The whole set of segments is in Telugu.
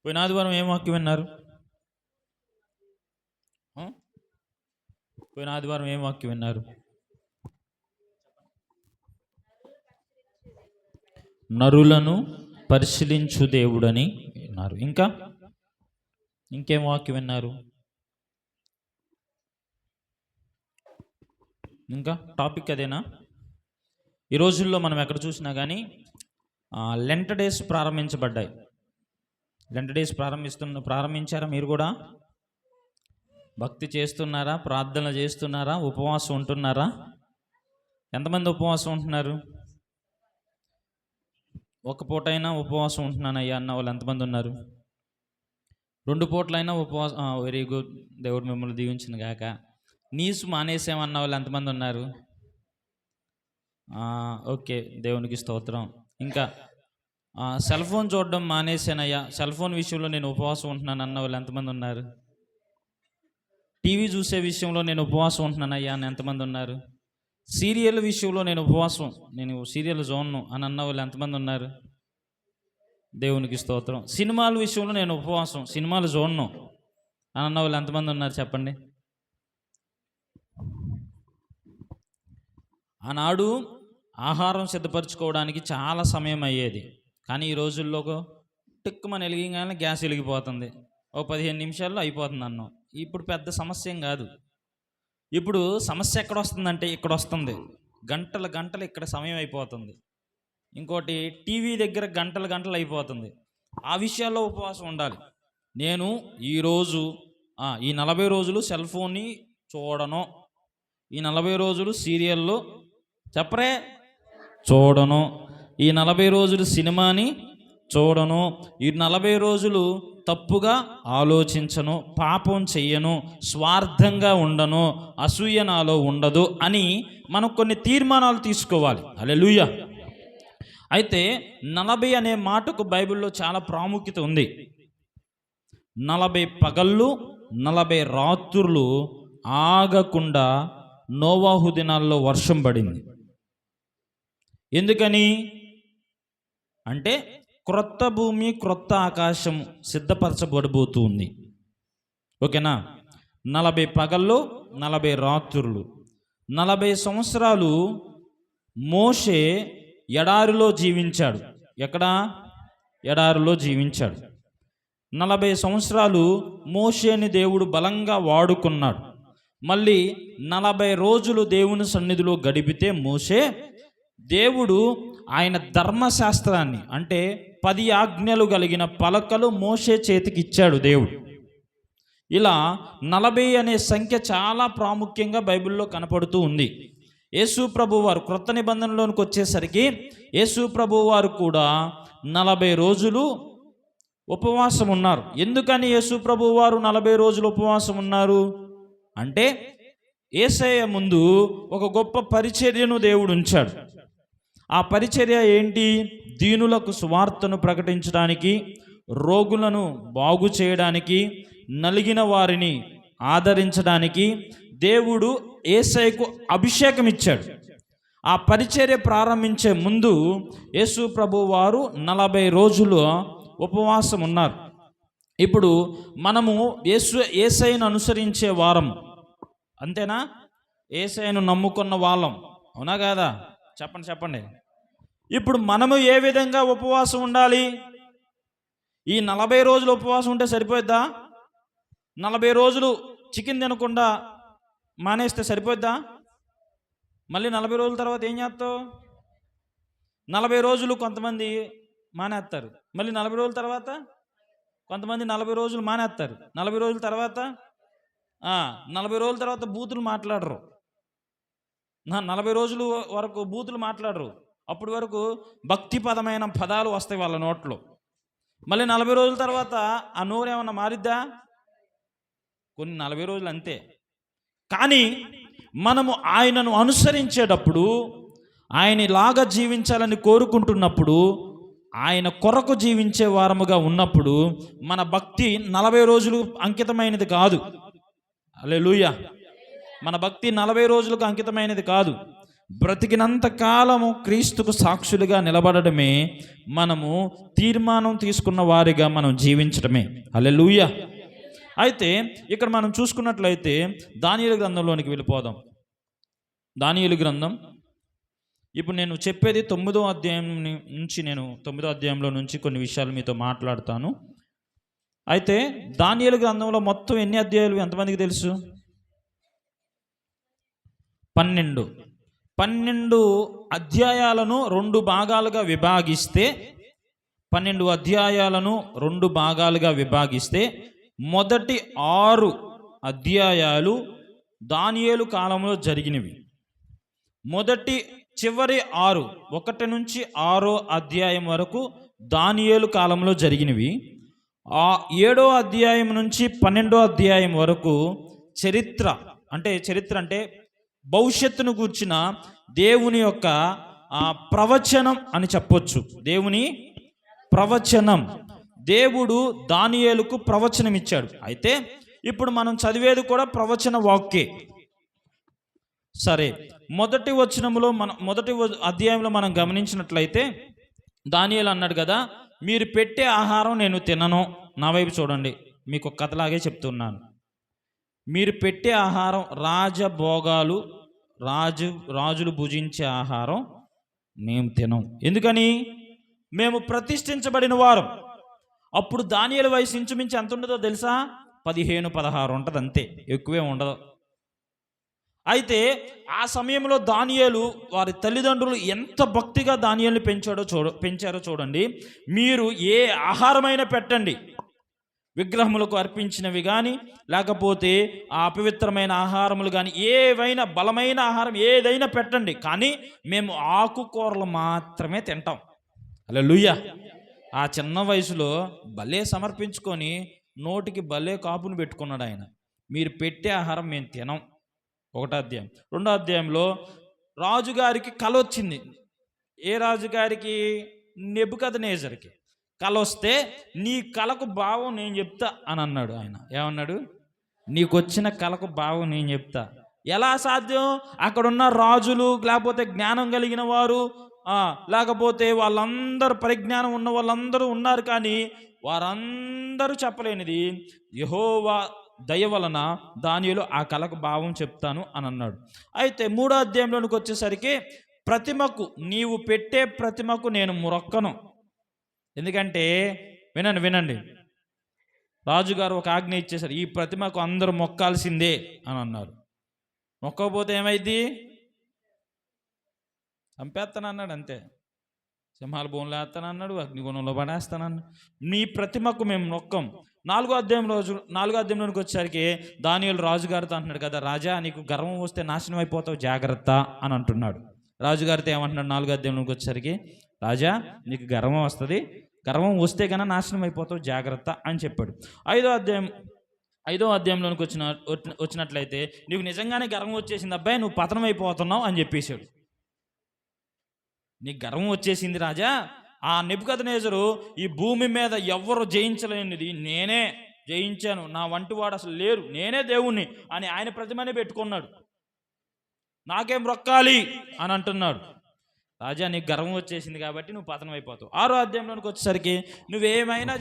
పోయిన ఆదివారం ఏం వాక్యం విన్నారు? పోయిన ఆదివారం ఏం వాక్యం విన్నారు? నరులను పరిశీలించు దేవుడని విన్నారు. ఇంకేం వాక్యం విన్నారు? ఇంకా టాపిక్ అదేనా? ఈ రోజుల్లో మనం ఎక్కడ చూసినా కానీ లెంట్ డేస్ ప్రారంభించబడ్డాయి. లెంట్ డేస్ ప్రారంభించారా? మీరు కూడా భక్తి చేస్తున్నారా? ప్రార్థన చేస్తున్నారా? ఉపవాసం ఉంటున్నారా? ఎంతమంది ఉపవాసం ఉంటున్నారు? ఒక పూటైనా ఉపవాసం ఉంటున్నానయ్యా అన్న వాళ్ళు ఎంతమంది ఉన్నారు? 2 పూటలైనా ఉపవాసం, వెరీ గుడ్, దేవుడు మిమ్మల్ని దీవించిన గాక. నీసు మానేసామన్న వాళ్ళు ఎంతమంది ఉన్నారు? ఓకే, దేవునికి స్తోత్రం. ఇంకా సెల్ ఫోన్ చూడడం మానేసానయ్యా, సెల్ ఫోన్ విషయంలో నేను ఉపవాసం ఉంటున్నాను అన్న వాళ్ళు ఎంతమంది ఉన్నారు? టీవీ చూసే విషయంలో నేను ఉపవాసం ఉంటున్నానయ్యా అని ఎంతమంది ఉన్నారు? సీరియల్ విషయంలో నేను సీరియల్ చూడను అని అన్న వాళ్ళు ఎంతమంది ఉన్నారు? దేవునికి స్తోత్రం. సినిమాల విషయంలో నేను ఉపవాసం, సినిమాలు చూడను అని అన్న వాళ్ళు ఎంతమంది ఉన్నారు చెప్పండి? ఆనాడు ఆహారం సిద్ధపరచుకోవడానికి చాలా సమయం అయ్యేది, కానీ ఈ రోజుల్లో టిక్కుమని వెలిగింగానే గ్యాస్ వెలిగిపోతుంది, ఒక 15 నిమిషాల్లో అయిపోతుంది అన్నం. ఇప్పుడు పెద్ద సమస్య ఏం కాదు. ఇప్పుడు సమస్య ఎక్కడ వస్తుందంటే ఇక్కడ వస్తుంది, గంటలు ఇక్కడ సమయం అయిపోతుంది. ఇంకోటి టీవీ దగ్గర గంటలు అయిపోతుంది. ఆ విషయాల్లో ఉపవాసం ఉండాలి. నేను ఈరోజు ఈ 40 రోజులు సెల్ ఫోన్ని చూడను, ఈ 40 రోజులు సీరియళ్ళు చూడను, ఈ 40 రోజులు సినిమాని చూడను, ఈ 40 రోజులు తప్పుగా ఆలోచించను, పాపం చెయ్యను, స్వార్థంగా ఉండను, అసూయ నాలో ఉండదు అని మనం కొన్ని తీర్మానాలు తీసుకోవాలి. హల్లెలూయా. అయితే 40 అనే మాటకు బైబిల్లో చాలా ప్రాముఖ్యత ఉంది. 40 పగళ్ళు 40 రాత్రులు ఆగకుండా నోవాహు దినాల్లో వర్షం పడింది. ఎందుకని అంటే క్రొత్త భూమి క్రొత్త ఆకాశం సిద్ధపరచబడబోతుంది. ఓకేనా? 40 పగళ్ళు 40 రాత్రులు, 40 సంవత్సరాలు మోషే ఎడారిలో జీవించాడు. ఎక్కడ? ఎడారిలో జీవించాడు. 40 సంవత్సరాలు మోషేని దేవుడు బలంగా వాడుకున్నాడు. మళ్ళీ 40 రోజులు దేవుని సన్నిధిలో గడిపితే మోషే, దేవుడు ఆయన ధర్మశాస్త్రాన్ని అంటే 10 ఆజ్ఞలు కలిగిన పలకలు మోషే చేతికి ఇచ్చాడు దేవుడు. ఇలా 40 అనే సంఖ్య చాలా ప్రాముఖ్యంగా బైబిల్లో కనపడుతూ ఉంది. యేసు ప్రభు వారు క్రొత్త నిబంధనలోనికి వచ్చేసరికి యేసు ప్రభు వారు కూడా 40 రోజులు ఉపవాసం ఉన్నారు. ఎందుకని యేసు ప్రభు వారు 40 రోజులు ఉపవాసం ఉన్నారు అంటే యేసయ్య ముందు ఒక గొప్ప పరిచర్యను దేవుడు ఉంచాడు. ఆ పరిచర్య ఏంటి? దీనులకు సువార్తను ప్రకటించడానికి, రోగులను బాగు చేయడానికి, నలిగిన వారిని ఆదరించడానికి దేవుడు యేసయ్యకు అభిషేకం ఇచ్చాడు. ఆ పరిచర్య ప్రారంభించే ముందు యేసు ప్రభు వారు 40 రోజులు ఉపవాసం ఉన్నారు. ఇప్పుడు మనము యేసయ్యను అనుసరించే వారం, అంతేనా? యేసయ్యను నమ్ముకున్న వాళ్ళం, అవునా కాదా? చెప్పండి. ఇప్పుడు మనము ఏ విధంగా ఉపవాసం ఉండాలి? ఈ 40 రోజులు ఉపవాసం ఉంటే సరిపోద్దా? 40 రోజులు చికెన్ తినకుండా మానేస్తే సరిపోద్దా? మళ్ళీ 40 రోజుల తర్వాత ఏం చేస్తావు? 40 రోజులు కొంతమంది మానేస్తారు, మళ్ళీ 40 రోజుల తర్వాత కొంతమంది 40 రోజులు మానేస్తారు, 40 రోజుల తర్వాత 40 రోజుల తర్వాత బూతులు మాట్లాడరు, 40 రోజుల వరకు బూతులు మాట్లాడరు. అప్పటి వరకు భక్తిపదమైన పదాలు వస్తాయి వాళ్ళ నోట్లో. మళ్ళీ 40 రోజుల తర్వాత ఆ నోరు ఏమన్నా మారిద్దా? కొన్ని 40 రోజులు అంతే. కానీ మనము ఆయనను అనుసరించేటప్పుడు, ఆయనలాగా జీవించాలని కోరుకుంటున్నప్పుడు, ఆయన కొరకు జీవించే వారముగా ఉన్నప్పుడు మన భక్తి 40 రోజులు అంకితమైనది కాదు. హల్లెలూయా. మన భక్తి 40 రోజులకు అంకితమైనది కాదు. బ్రతికినంత కాలము క్రీస్తుకు సాక్షులుగా నిలబడడమే మనము తీర్మానం తీసుకున్న వారిగా మనం జీవించడమే. హల్లెలూయా. అయితే ఇక్కడ మనం చూసుకున్నట్లయితే దానియేలు గ్రంథంలోనికి వెళ్ళిపోదాం. దానియేలు గ్రంథం ఇప్పుడు నేను చెప్పేది 9వ అధ్యాయం నుంచి, నేను 9వ అధ్యాయంలో నుంచి కొన్ని విషయాలు మీతో మాట్లాడతాను. అయితే దానియేలు గ్రంథంలో మొత్తం ఎన్ని అధ్యాయాలు ఎంతమందికి తెలుసు? 12 అధ్యాయాలను 2 భాగాలుగా విభాగిస్తే 12 అధ్యాయాలను 2 భాగాలుగా విభాగిస్తే మొదటి 6 అధ్యాయాలు దానియేలు కాలంలో జరిగినవి. చివరి 6, 1 నుంచి 6వ అధ్యాయం వరకు దానియేలు కాలంలో జరిగినవి. ఆ 7వ అధ్యాయం నుంచి 12వ అధ్యాయం వరకు చరిత్ర అంటే భవిష్యత్తును గూర్చిన దేవుని యొక్క ప్రవచనం అని చెప్పొచ్చు. దేవుని ప్రవచనం. దేవుడు దానియేలుకు ప్రవచనం ఇచ్చాడు. అయితే ఇప్పుడు మనం చదివేది కూడా ప్రవచన వాక్యే. సరే, మొదటి అధ్యాయంలో మనం గమనించినట్లయితే దానియేలు అన్నాడు కదా, మీరు పెట్టే ఆహారం నేను తినను. నా వైపు చూడండి, మీకు ఒక కథలాగే చెప్తున్నాను. మీరు పెట్టే ఆహారం రాజభోగాలు, రాజులు భుజించే ఆహారం మేము తినం. ఎందుకని? మేము ప్రతిష్ఠించబడిన వారం. అప్పుడు దానియేలు వయసు ఇంచుమించి ఎంత ఉండదో తెలుసా? 15-16 ఉంటుంది, అంతే, ఎక్కువే ఉండదు. అయితే ఆ సమయంలో దానియేలు వారి తల్లిదండ్రులు ఎంత భక్తిగా దానియేలుని పెంచారో చూడండి. మీరు ఏ ఆహారమైనా పెట్టండి, విగ్రహములకు అర్పించినవి కానీ, లేకపోతే ఆ అపవిత్రమైన ఆహారములు కానీ, ఏవైనా బలమైన ఆహారం ఏదైనా పెట్టండి, కానీ మేము ఆకుకూరలు మాత్రమే తింటాం. హల్లెలూయా. ఆ చిన్న వయసులో భలే సమర్పించుకొని నోటికి భలే కాపును పెట్టుకున్నాడు ఆయన. మీరు పెట్టే ఆహారం మేము తినం. 1వ అధ్యాయం. 2వ అధ్యాయంలో రాజుగారికి కల వచ్చింది. ఏ రాజుగారికి? నెబుకద్నెజరుకి కల వస్తే, నీ కలకు భావం నేను చెప్తా అని అన్నాడు ఆయన. ఏమన్నాడు? నీకు వచ్చిన కలకు భావం నేను చెప్తా. ఎలా సాధ్యం? అక్కడున్న రాజులు, లేకపోతే జ్ఞానం కలిగిన వారు, లేకపోతే వాళ్ళందరూ పరిజ్ఞానం ఉన్న వాళ్ళందరూ ఉన్నారు, కానీ వారందరూ చెప్పలేనిది యెహోవా దయ వలన దానియేలు ఆ కలకు భావం చెప్తాను అని అన్నాడు. అయితే 3వ అధ్యాయంలోనికి వచ్చేసరికి, నీవు పెట్టే ప్రతిమకు నేను మొక్కను. ఎందుకంటే వినండి, రాజుగారు ఒక ఆజ్ఞ ఇచ్చేశారు, ఈ ప్రతిమకు అందరూ మొక్కాల్సిందే అని అన్నారు. మొక్కకపోతే ఏమైంది? చంపేస్తానన్నాడు, అంతే. సింహాల బోన్లో వేస్తానన్నాడు, అగ్నిగుణంలో పడేస్తానన్నాడు. నీ ప్రతిమకు మేము నొక్కం. 4వ అధ్యాయంలోనికి వచ్చేసరికి దానియేలు రాజుగారితో అంటున్నాడు కదా, రాజా నీకు గర్వం వస్తే నాశనం అయిపోతావు, జాగ్రత్త అని అంటున్నాడు. రాజుగారితో ఏమంటున్నాడు 4వ అధ్యాయంలోకి వచ్చేసరికి, రాజా నీకు గర్వం వస్తుంది, గర్వం వస్తే కన్నా నాశనం అయిపోతావు, జాగ్రత్త అని చెప్పాడు. 5వ అధ్యాయంలోనికి వచ్చినట్లయితే, నీకు నిజంగానే గర్వం వచ్చేసింది అబ్బాయి, నువ్వు పతనం అయిపోతున్నావు అని చెప్పేశాడు. నీకు గర్వం వచ్చేసింది రాజా, ఆ నెబుకద్నెజరు ఈ భూమి మీద ఎవ్వరు జయించలేనిది నేనే జయించాను, నా వంటి వాడు అసలు లేరు, నేనే దేవుణ్ణి అని ఆయన ప్రతిమనే పెట్టుకున్నాడు, నాకేం రొక్కాలి అని అంటున్నాడు. రాజా నీకు గర్వం వచ్చేసింది కాబట్టి నువ్వు పతనం అయిపోతావు. 6వ అధ్యాయంలోనికి వచ్చేసరికి, నువ్వేమైనా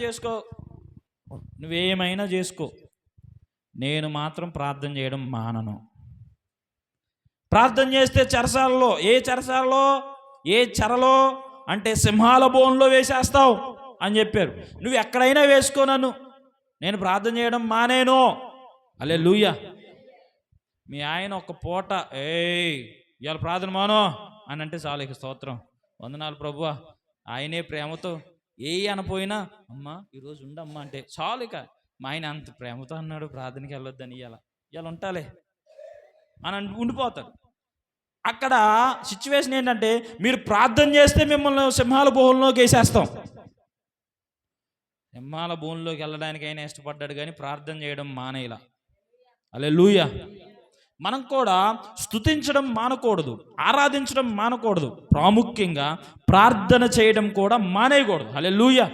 చేసుకో, నేను మాత్రం ప్రార్థన చేయడం మానను. ప్రార్థన చేస్తే ఏ చెరలో అంటే సింహాల బోన్లో వేసేస్తావు అని చెప్పారు. నువ్వు ఎక్కడైనా వేసుకో, నేను ప్రార్థన చేయడం మానేను. హల్లెలూయా. మీ ఆయన ఒక పూట ఇవాళ ప్రార్థన మానో అని అంటే చాలు, ఇక స్తోత్రం, వందనాలు ప్రభువా, ఆయనే ప్రేమతో అనపోయినా అమ్మా ఈరోజు ఉండమ్మా అంటే చాలు. ఇక మా ఆయన అంత ప్రేమతో అన్నాడు ప్రార్థనకి వెళ్ళొద్దని, ఇవాళ ఉంటాలే అని ఉండిపోతాడు. అక్కడ సిచ్యువేషన్ ఏంటంటే, మీరు ప్రార్థన చేస్తే మిమ్మల్ని సింహాల బోన్లోకి వేసేస్తాం. సింహాల బోన్లోకి వెళ్ళడానికైనా ఇష్టపడ్డాడు, కానీ ప్రార్థన చేయడం మానేలా. హల్లెలూయా. మనం కూడా స్తుతించడం మానకూడదు, ఆరాధించడం మానకూడదు, ప్రాముఖ్యంగా ప్రార్థన చేయడం కూడా మానేయకూడదు. హల్లెలూయా.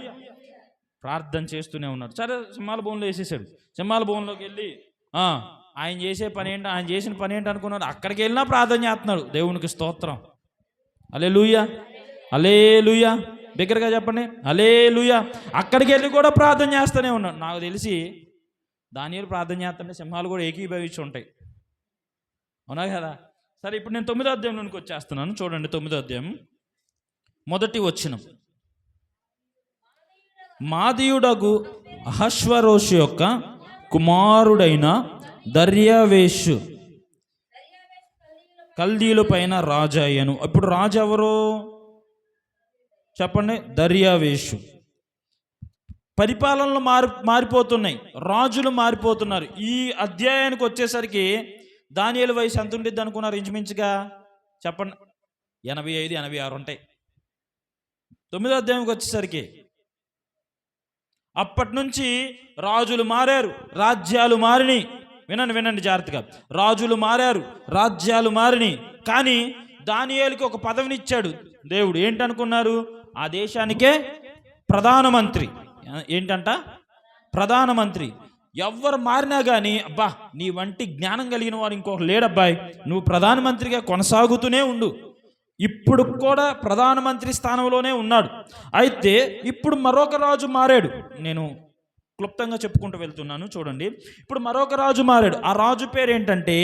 ప్రార్థన చేస్తూనే ఉన్నాడు. సరే, సింహాల బోన్లో వేసేసాడు. సింహాల బోన్లోకి వెళ్ళి ఆయన చేసే పని ఏంటి, ఆయన చేసిన పని ఏంటి అనుకున్నారు? అక్కడికి వెళ్ళినా ప్రార్థన చేస్తున్నాడు. దేవునికి స్తోత్రం. హల్లెలూయా, హల్లెలూయా. దగ్గరగా చెప్పండి, హల్లెలూయా. అక్కడికి వెళ్ళి కూడా ప్రార్థన చేస్తూనే ఉన్నాడు. నాకు తెలిసి దానియేలు ప్రార్థన చేస్తుంటే సింహాలు కూడా ఏకీభవించి ఉంటాయి, అవునా కదా? సరే, ఇప్పుడు నేను 9వ అధ్యాయంలోనికి వచ్చేస్తున్నాను. చూడండి, 9వ అధ్యాయం మొదటి వచనం. మాదీయుడగు అహష్వరోషు యొక్క కుమారుడైన దర్యావేషు కల్దీయుల పైన రాజు అయ్యను. ఇప్పుడు రాజు ఎవరు చెప్పండి? దర్యావేషు. పరిపాలనలు మారిపోతున్నాయి, రాజులు మారిపోతున్నారు. ఈ అధ్యాయానికి వచ్చేసరికి దానియేలు వయసు ఎంత ఉంటుంది అనుకున్నారు? ఇంచుమించుగా చెప్పండి, 85, 86 ఉంటాయి. 9వ అధ్యాయంకి వచ్చేసరికి అప్పటి నుంచి రాజులు మారారు, రాజ్యాలు మారినాయి. వినండి జాగ్రత్తగా. రాజులు మారారు, రాజ్యాలు మారినాయి. కానీ దానియేలుకి ఒక పదవినిచ్చాడు దేవుడు. ఏంటనుకున్నారు? ఆ దేశానికే ప్రధానమంత్రి. ఏంటంట? ప్రధానమంత్రి. ఎవరు మారినా కానీ, అబ్బా నీ వంటి జ్ఞానం కలిగిన వారు ఇంకొక లేడబ్బాయి, నువ్వు ప్రధానమంత్రిగా కొనసాగుతూనే ఉండు. ఇప్పుడు కూడా ప్రధానమంత్రి స్థానంలోనే ఉన్నాడు. అయితే ఇప్పుడు మరొక రాజు మారాడు. నేను క్లుప్తంగా చెప్పుకుంటూ వెళ్తున్నాను, చూడండి. ఇప్పుడు మరొక రాజు మారాడు. ఆ రాజు పేరు ఏంటంటే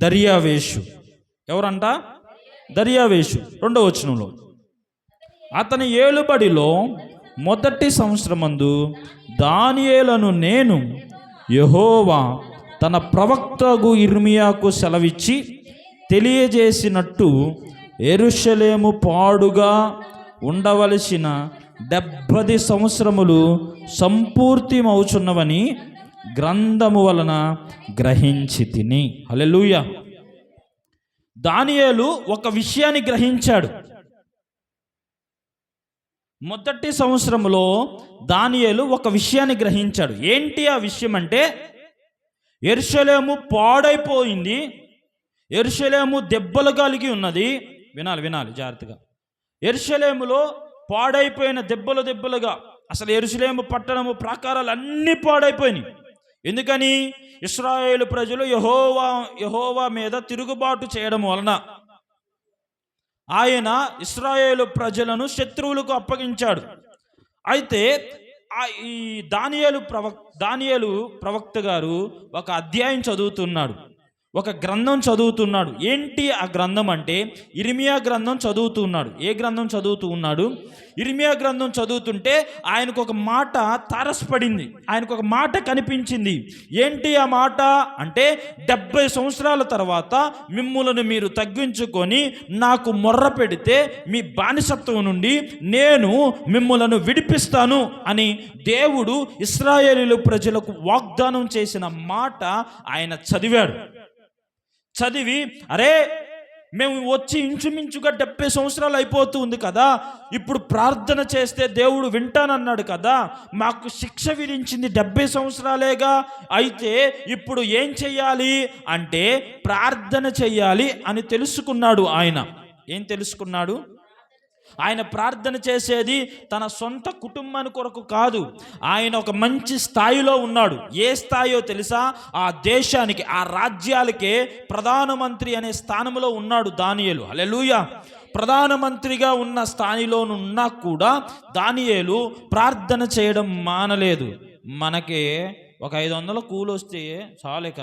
దర్యావేషు. ఎవరంట? దర్యావేషు. 2వ వచనంలో, అతని ఏలుబడిలో మొదటి సంవత్సరమందు దానియేలును నేను యెహోవా తన ప్రవక్తగు ఇర్మియాకు సెలవిచ్చి తెలియజేసినట్టు యెరూషలేము పాడుగా ఉండవలసిన 70 సంవత్సరములు సంపూర్తిమవుచున్నవని గ్రంథము వలన గ్రహించి తిని. హల్లెలూయా. దానియేలు ఒక విషయాన్ని గ్రహించాడు. మొదటి సంవత్సరంలో దానియేలు ఒక విషయాన్ని గ్రహించాడు. ఏంటి ఆ విషయం అంటే, యెరూషలేము పాడైపోయింది, యెరూషలేము దెబ్బలు కలిగి ఉన్నది. వినాలి జాగ్రత్తగా. యెరూషలేములో పాడైపోయిన దెబ్బలుగా, అసలు యెరూషలేము పట్టణము ప్రాకారాలు అన్నీ పాడైపోయినాయి. ఎందుకని? ఇశ్రాయేలు ప్రజలు యెహోవా మీద తిరుగుబాటు చేయడం వలన ఆయన ఇశ్రాయేలు ప్రజలను శత్రువులకు అప్పగించాడు. అయితే ఈ దానియేలు ప్రవక్త గారు ఒక అధ్యాయం చదువుతున్నాడు, ఒక గ్రంథం చదువుతున్నాడు. ఏంటి ఆ గ్రంథం అంటే ఇర్మియా గ్రంథం చదువుతున్నాడు. ఏ గ్రంథం చదువుతూ ఉన్నాడు? ఇర్మియా గ్రంథం చదువుతుంటే ఆయనకు ఒక మాట తారసపడింది, ఆయనకు ఒక మాట కనిపించింది. ఏంటి ఆ మాట అంటే, 70 సంవత్సరాల తర్వాత మిమ్ములను మీరు తగ్గించుకొని నాకు మొర్ర పెడితే మీ బానిసత్వం నుండి నేను మిమ్ములను విడిపిస్తాను అని దేవుడు ఇశ్రాయేలీయుల ప్రజలకు వాగ్దానం చేసిన మాట ఆయన చదివాడు. చదివి, అరే మేము వచ్చి ఇంచుమించుగా 70 సంవత్సరాలు అయిపోతుంది కదా, ఇప్పుడు ప్రార్థన చేస్తే దేవుడు వింటానన్నాడు కదా, మాకు శిక్ష విధించింది 70 సంవత్సరాలేగా, అయితే ఇప్పుడు ఏం చెయ్యాలి అంటే ప్రార్థన చెయ్యాలి అని తెలుసుకున్నాడు. ఆయన ఏం తెలుసుకున్నాడు? ఆయన ప్రార్థన చేసేది తన సొంత కుటుంబాని కొరకు కాదు. ఆయన ఒక మంచి స్థాయిలో ఉన్నాడు. ఏ స్థాయో తెలుసా? ఆ దేశానికి, ఆ రాజ్యాలకే ప్రధానమంత్రి అనే స్థానంలో ఉన్నాడు దానియేలు. హల్లెలూయా. ప్రధానమంత్రిగా ఉన్న స్థాయిలోనున్నా కూడా దానియేలు ప్రార్థన చేయడం మానలేదు. మనకి ఒక 500 కూలి వస్తే చాలిక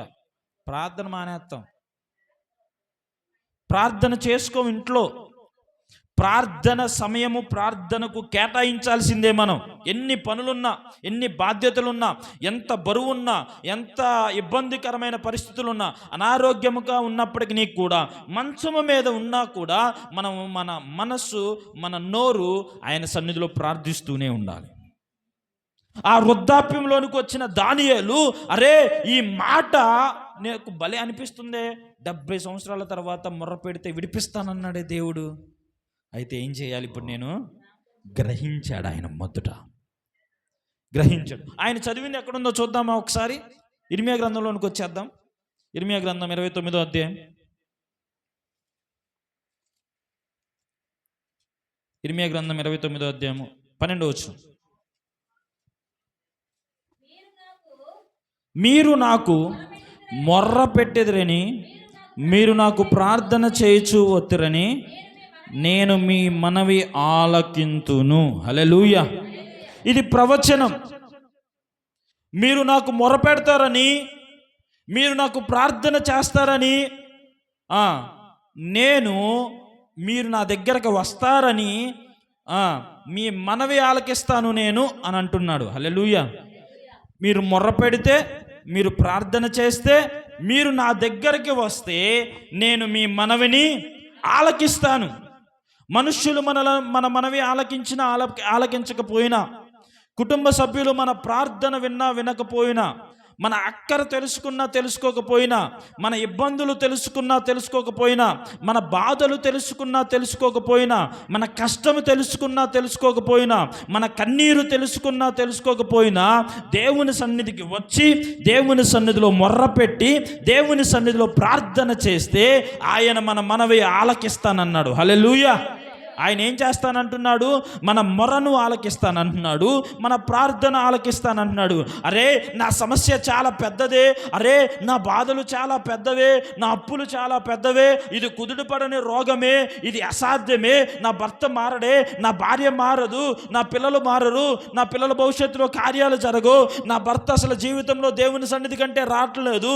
ప్రార్థన మానేస్తాం. ప్రార్థన చేసుకోం ఇంట్లో. ప్రార్థన సమయము ప్రార్థనకు కేటాయించాల్సిందే. మనం ఎన్ని పనులున్నా, ఎన్ని బాధ్యతలున్నా, ఎంత బరువున్నా, ఎంత ఇబ్బందికరమైన పరిస్థితులున్నా, అనారోగ్యముగా ఉన్నప్పటికీ కూడా, మంచము మీద ఉన్నా కూడా మనం మన మనస్సు, మన నోరు ఆయన సన్నిధిలో ప్రార్థిస్తూనే ఉండాలి. ఆ వృద్ధాప్యంలోనికి వచ్చిన దానియేలు, అరే ఈ మాట నాకు భలే అనిపిస్తుందే, 70 సంవత్సరాల తర్వాత మొర్ర పెడితే విడిపిస్తానన్నాడే దేవుడు, అయితే ఏం చేయాలి ఇప్పుడు నేను? గ్రహించాడు. ఆయన మొదట గ్రహించాడు. ఆయన చదివింది ఎక్కడుందో చూద్దామా ఒకసారి? ఇర్మియా గ్రంథంలోనికి వచ్చేద్దాం. ఇర్మియా గ్రంథం 29వ అధ్యాయం. ఇర్మియా గ్రంథం 29వ అధ్యాయము 12వ వచనం. మీరు నాకు మొర్ర పెట్టెదరని మీరు నాకు ప్రార్థన చేయుచు వత్తురని నేను మీ మనవి ఆలకింతును. హల్లెలూయా. ఇది ప్రవచనం. మీరు నాకు మొర్ర పెడతారని, మీరు నాకు ప్రార్థన చేస్తారని, నేను మీరు నా దగ్గరకు వస్తారని మీ మనవి ఆలకిస్తాను నేను అని అంటున్నాడు. హల్లెలూయా. మీరు మొర్ర పెడితే, మీరు ప్రార్థన చేస్తే, మీరు నా దగ్గరికి వస్తే నేను మీ మనవిని ఆలకిస్తాను. మనుష్యులు మన మనవి ఆలకించినా ఆలకించకపోయినా, కుటుంబ సభ్యులు మన ప్రార్థన విన్నా వినకపోయినా, మన అక్కర తెలుసుకున్నా తెలుసుకోకపోయినా, మన ఇబ్బందులు తెలుసుకోకపోయినా, మన బాధలు తెలుసుకోకపోయినా, మన కష్టము తెలుసుకోకపోయినా, మన కన్నీరు తెలుసుకోకపోయినా, దేవుని సన్నిధికి వచ్చి దేవుని సన్నిధిలో మొర్రపెట్టి దేవుని సన్నిధిలో ప్రార్థన చేస్తే ఆయన మన మనవి ఆలకిస్తానన్నాడు. హల్లెలూయా. ఆయన ఏం చేస్తానంటున్నాడు? మన మొరను ఆలకిస్తానంటున్నాడు, మన ప్రార్థన ఆలకిస్తానంటున్నాడు. అరే నా సమస్య చాలా పెద్దదే, అరే నా బాధలు చాలా పెద్దవే, నా అప్పులు చాలా పెద్దవే, ఇది కుదుటపడని రోగమే, ఇది అసాధ్యమే, నా భర్త మారడే, నా భార్య మారదు, నా పిల్లలు మారరు, నా పిల్లల భవిష్యత్తులో కార్యాలు జరగవు, నా భర్త అసలు జీవితంలో దేవుని సన్నిధి కంటే రావట్లేదు,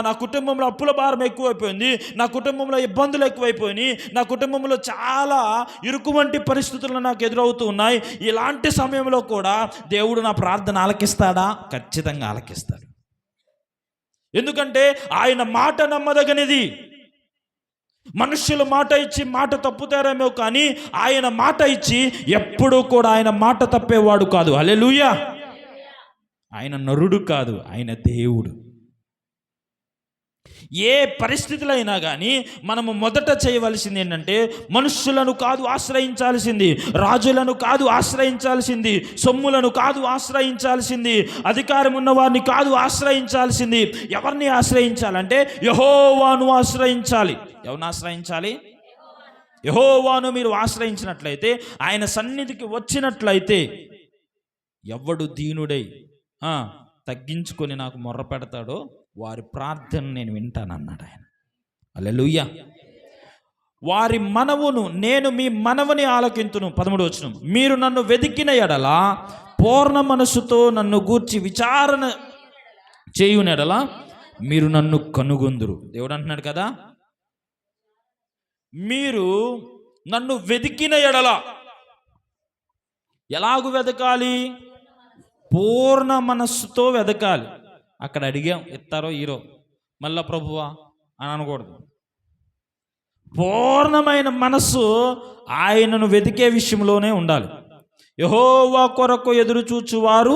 నా కుటుంబంలో అప్పుల భారం ఎక్కువైపోయింది, నా కుటుంబంలో ఇబ్బందులు ఎక్కువైపోయినాయి, నా కుటుంబంలో చాలా ఇరుకు వంటి పరిస్థితులు నాకు ఎదురవుతూ ఉన్నాయి. ఇలాంటి సమయంలో కూడా దేవుడు నా ప్రార్థన ఆలకిస్తాడా? ఖచ్చితంగా ఆలకిస్తాడు. ఎందుకంటే ఆయన మాట నమ్మదగినది. మనుష్యులు మాట ఇచ్చి మాట తప్పుతారేమో, కానీ ఆయన మాట ఇచ్చి ఎప్పుడూ కూడా ఆయన మాట తప్పేవాడు కాదు. హల్లెలూయా. ఆయన నరుడు కాదు, ఆయన దేవుడు. ఏ పరిస్థితులు అయినా కానీ మనము మొదట చేయవలసింది ఏంటంటే, మనుష్యులను కాదు ఆశ్రయించాల్సింది, రాజులను కాదు ఆశ్రయించాల్సింది, సొమ్ములను కాదు ఆశ్రయించాల్సింది, అధికారం ఉన్న వారిని కాదు ఆశ్రయించాల్సింది. ఎవరిని ఆశ్రయించాలంటే యెహోవాను ఆశ్రయించాలి. ఎవరిని ఆశ్రయించాలి? యెహోవాను మీరు ఆశ్రయించినట్లయితే, ఆయన సన్నిధికి వచ్చినట్లయితే, ఎవడు దీనుడై తగ్గించుకొని నాకు మొర్ర పెడతాడో వారి ప్రార్థన నేను వింటానన్నాడు ఆయన. హల్లెలూయా. వారి మనవును నేను మీ మనవుని ఆలకింతును. 13వ వచనం, మీరు నన్ను వెదికిన ఎడల పూర్ణ మనస్సుతో నన్ను గూర్చి విచారణ చేయునెడల మీరు నన్ను కనుగొందురు. దేవుడు అంటున్నాడు కదా, మీరు నన్ను వెదికిన ఎడల. ఎలాగు వెదకాలి? పూర్ణ మనస్సుతో వెదకాలి. అక్కడ అడిగాం, ఇస్తారో ఈరో, మళ్ళా ప్రభువా అని అనకూడదు. పూర్ణమైన మనస్సు ఆయనను వెతికే విషయంలోనే ఉండాలి. యెహోవా కొరకు ఎదురు చూచువారు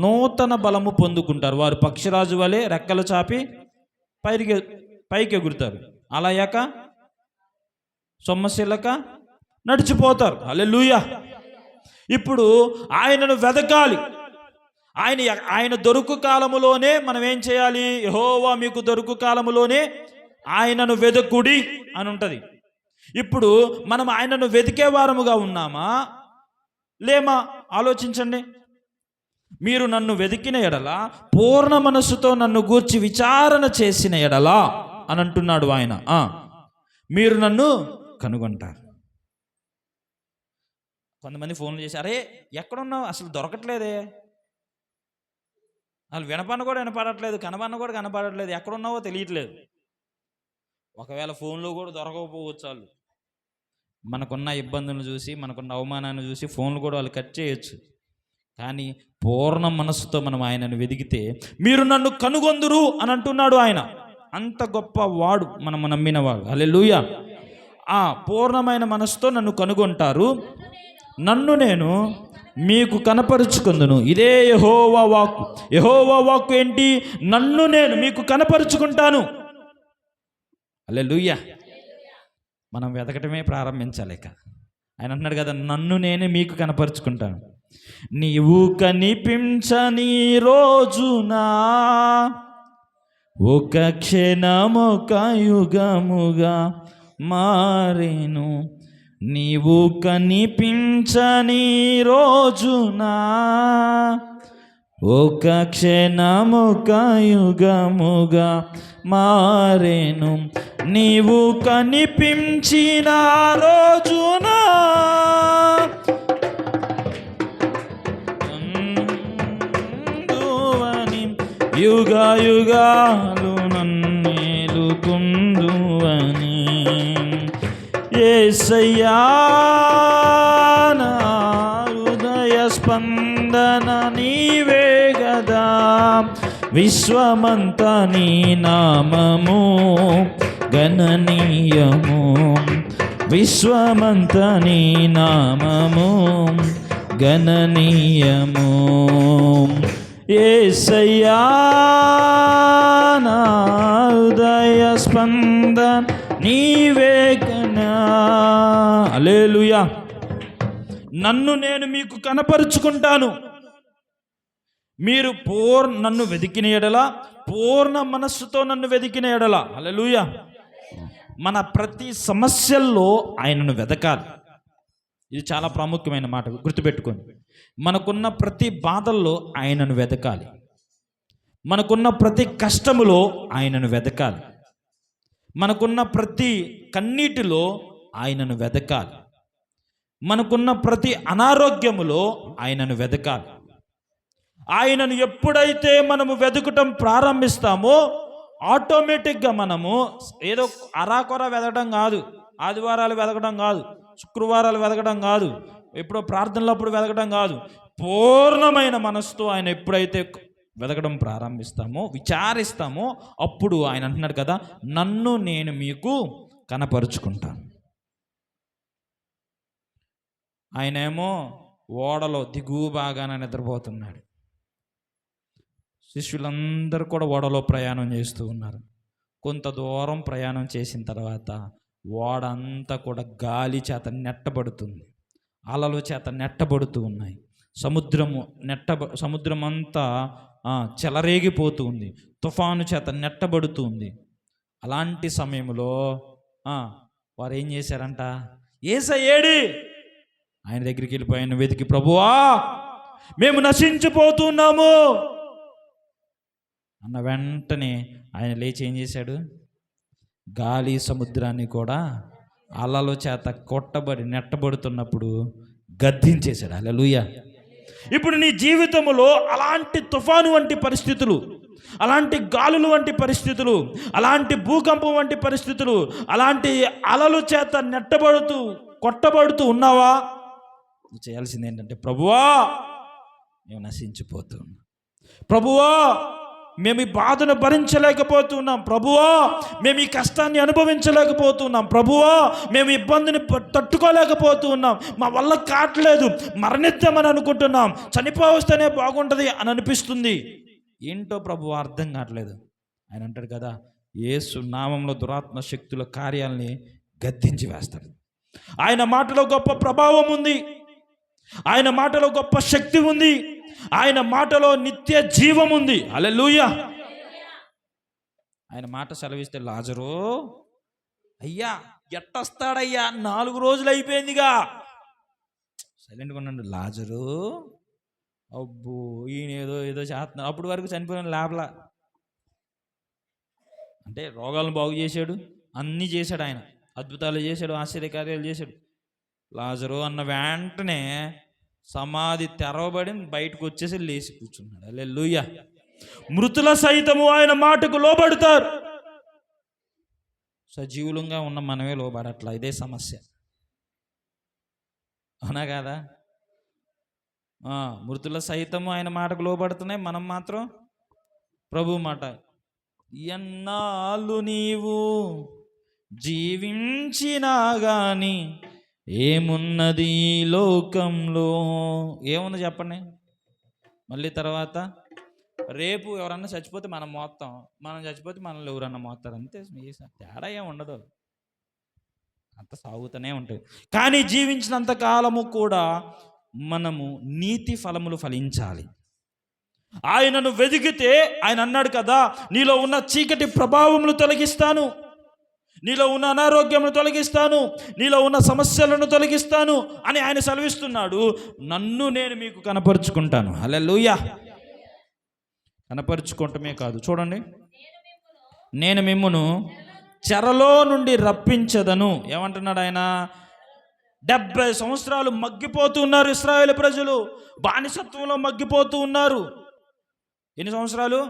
నూతన బలము పొందుకుంటారు. వారు పక్షిరాజు వలె రెక్కలు చాపి పైకి ఎగురుతారు, అలాయాక సొమ్మసిల్లక నడిచిపోతారు. హల్లెలూయా. ఇప్పుడు ఆయనను వెదకాలి. ఆయన దొరుకు కాలములోనే మనం ఏం చేయాలి? యెహోవా మీకు దొరుకు కాలములోనే ఆయనను వెదకుడి అని ఉంటుంది. ఇప్పుడు మనం ఆయనను వెతికే వారముగా ఉన్నామా లేమా? ఆలోచించండి. మీరు నన్ను వెతికిన ఎడల, పూర్ణ మనస్సుతో నన్ను గూర్చి విచారణ చేసిన ఎడల అని అంటున్నాడు ఆయన, మీరు నన్ను కనుగొంటారు. కొంతమంది ఫోన్లు చేసి, అరే ఎక్కడున్నావు, అసలు దొరకట్లేదే, వాళ్ళు వినపన్న కూడా వినపడట్లేదు, కనపన్న కూడా కనపడట్లేదు, ఎక్కడున్నావో తెలియట్లేదు. ఒకవేళ ఫోన్లో కూడా దొరకకపోవచ్చు. వాళ్ళు మనకున్న ఇబ్బందులను చూసి, మనకున్న అవమానాన్ని చూసి ఫోన్లు కూడా వాళ్ళు కట్ చేయొచ్చు. కానీ పూర్ణ మనస్సుతో మనం ఆయనను వెదికితే మీరు నన్ను కనుగొందురు అని అంటున్నాడు ఆయన. అంత గొప్ప వాడు, మనము నమ్మినవాడు. హల్లెలూయా. పూర్ణమైన మనస్సుతో నన్ను కనుగొంటారు, నన్ను నేను మీకు కనపరుచుకుందును. ఇదే యెహోవా వాక్కు. యెహోవా వాక్కు ఏంటి? నన్ను నేను మీకు కనపరుచుకుంటాను. హల్లెలూయా. మనం వెతకటమే ప్రారంభించాలి. ఆయన అంటున్నాడు కదా, నన్ను నేనే మీకు కనపరుచుకుంటాను. నీవు కనిపించని రోజునా ఒక క్షణమొక యుగముగా మారేను. నీవు కనిపించని రోజునా ఒక క్షణమొక యుగముగా మారెను నీవు కనిపించిన రోజున. యుగ యుగాలు నన్నేలుకుందువని యేసయ్యా నా హృదయ స్పందన నీవే గదా. విశ్వమంతా నీ నామము గణనీయము, విశ్వమంతా నీ నామము గణనీయము. యేసయ్యా నా హృదయ స్పందన నీవే గదా. హల్లెలూయా. నన్ను నేను మీకు కనపరుచుకుంటాను, మీరు నన్ను వెతికిన ఎడల, పూర్ణ మనస్సుతో నన్ను వెతికిన ఎడల. హల్లెలూయా. మన ప్రతి సమస్యల్లో ఆయనను వెతకాలి. ఇది చాలా ప్రాముఖ్యమైన మాట, గుర్తుపెట్టుకోండి. మనకున్న ప్రతి బాధల్లో ఆయనను వెతకాలి, మనకున్న ప్రతి కష్టములో ఆయనను వెతకాలి, మనకున్న ప్రతి కన్నీటిలో ఆయనను వెతకాలి, మనకున్న ప్రతి అనారోగ్యములో ఆయనను వెతకాలి. ఆయనను ఎప్పుడైతే మనము వెతకటం ప్రారంభిస్తామో ఆటోమేటిక్గా మనము ఏదో అరాకొర వెతకడం కాదు, ఆదివారాలు వెతకడం కాదు, శుక్రవారాలు వెతకడం కాదు, ఎప్పుడో ప్రార్థనలప్పుడు వెతకడం కాదు, పూర్ణమైన మనసుతో ఆయన ఎప్పుడైతే వెతకడం ప్రారంభిస్తామో, విచారిస్తామో, అప్పుడు ఆయన అంటున్నాడు కదా, నన్ను నేను మీకు కనపరుచుకుంటాను. ఆయనేమో ఓడలో దిగువ బాగానే నిద్రపోతున్నాడు. శిష్యులందరూ కూడా ఓడలో ప్రయాణం చేస్తూ ఉన్నారు. కొంత దూరం ప్రయాణం చేసిన తర్వాత ఓడ అంతా కూడా గాలి చేత నెట్టబడుతుంది, అలల చేత నెట్టబడుతూ ఉన్నాయి. సముద్రం అంతా చెలరేగిపోతూ ఉంది, తుఫాను చేత నెట్టబడుతూ ఉంది. అలాంటి సమయంలో వారు ఏం చేశారంట, యేసయ్యేడి ఆయన దగ్గరికి వెళ్ళిపోయాను వెతికి, ప్రభువా మేము నశించిపోతున్నాము అన్న వెంటనే ఆయన లేచి ఏం చేశాడు, గాలి సముద్రాన్ని కూడా అలల చేత కొట్టబడి నెట్టబడుతున్నప్పుడు గద్దించేశాడు. హల్లెలూయా. ఇప్పుడు నీ జీవితంలో అలాంటి తుఫాను వంటి పరిస్థితులు, అలాంటి గాలులు వంటి పరిస్థితులు, అలాంటి భూకంపం వంటి పరిస్థితులు, అలాంటి అలలు చేత నెట్టబడుతూ కొట్టబడుతూ ఉన్నావా, చేయాల్సింది ఏంటంటే, ప్రభువా మేము నశించిపోతున్నాం, ప్రభువా మేము ఈ బాధను భరించలేకపోతున్నాం, ప్రభువా మేము ఈ కష్టాన్ని అనుభవించలేకపోతున్నాం, ప్రభువా మేము ఇబ్బందిని తట్టుకోలేకపోతున్నాం, మా వల్ల కావట్లేదు, మరణిద్దామని అనుకుంటున్నాం, చనిపోవస్తేనే బాగుంటుంది అని అనిపిస్తుంది. ఏంటో ప్రభువా అర్థం కావట్లేదు. ఆయన అంటాడు కదా, యేసు నామంలో దురాత్మ శక్తుల కార్యాలని గద్దించి వేస్తాడు. ఆయన మాటలో గొప్ప ప్రభావం ఉంది, ఆయన మాటలో గొప్ప శక్తి ఉంది, ఆయన మాటలో నిత్య జీవం ఉంది. హల్లెలూయా. ఆయన మాట సెలవిస్తే, లాజరు అయ్యా ఎట్టొస్తాడయ్యా, 4 రోజులు అయిపోయిందిగా, సైలెంట్గా ఉన్నాడు. లాజరు అబ్బో ఈయన ఏదో చేస్తున్నాడు, అప్పటి వరకు చనిపోయిన లేపలా, అంటే రోగాలను బాగు చేశాడు, అన్నీ చేశాడు, ఆయన అద్భుతాలు చేశాడు, ఆశ్చర్యకార్యాలు చేశాడు. లాజరు అన్న వెంటనే సమాధి తెరవబడి బయటకు వచ్చేసి లేచి కూర్చున్నాడు. హల్లెలూయా. మృతుల సైతము ఆయన మాటకు లోబడతారు, సజీవులంగా ఉన్న మనమే లోబడట్లా. ఇదే సమస్య, అవునా కాదా? మృతుల సైతము ఆయన మాటకు లోబడుతున్నాయి, మనం మాత్రం ప్రభు మాట. ఎన్నాళ్ళు నీవు జీవించినా గాని ఏమున్నది ఈ లోకంలో, ఏముంది చెప్పండి. మళ్ళీ తర్వాత రేపు ఎవరన్నా చచ్చిపోతే మనం మోస్తాం, మనం చచ్చిపోతే మనల్ని ఎవరన్నా మోస్తారు, అంతే. తేడా ఏమి ఉండదు, అంత సాగుతూనే ఉంటుంది. కానీ జీవించినంత కాలము కూడా మనము నీతి ఫలములు ఫలించాలి. ఆయనను వెదిగితే ఆయన అన్నాడు కదా, నీలో ఉన్న చీకటి ప్రభావములు తొలగిస్తాను, నీలో ఉన్న అనారోగ్యమును తొలగిస్తాను, నీలో ఉన్న సమస్యలను తొలగిస్తాను అని ఆయన సెలవిస్తున్నాడు. నన్ను నేను మీకు కనపరుచుకుంటాను. హల్లెలూయా. కనపరుచుకోవటమే కాదు, చూడండి, నేను మిమ్మును చెరలో నుండి రప్పించదను. ఏమంటున్నాడు ఆయన? 70 సంవత్సరాలు మగ్గిపోతూ ఉన్నారు ఇశ్రాయేలు ప్రజలు, బానిసత్వంలో మగ్గిపోతూ ఉన్నారు. ఎన్ని సంవత్సరాలు?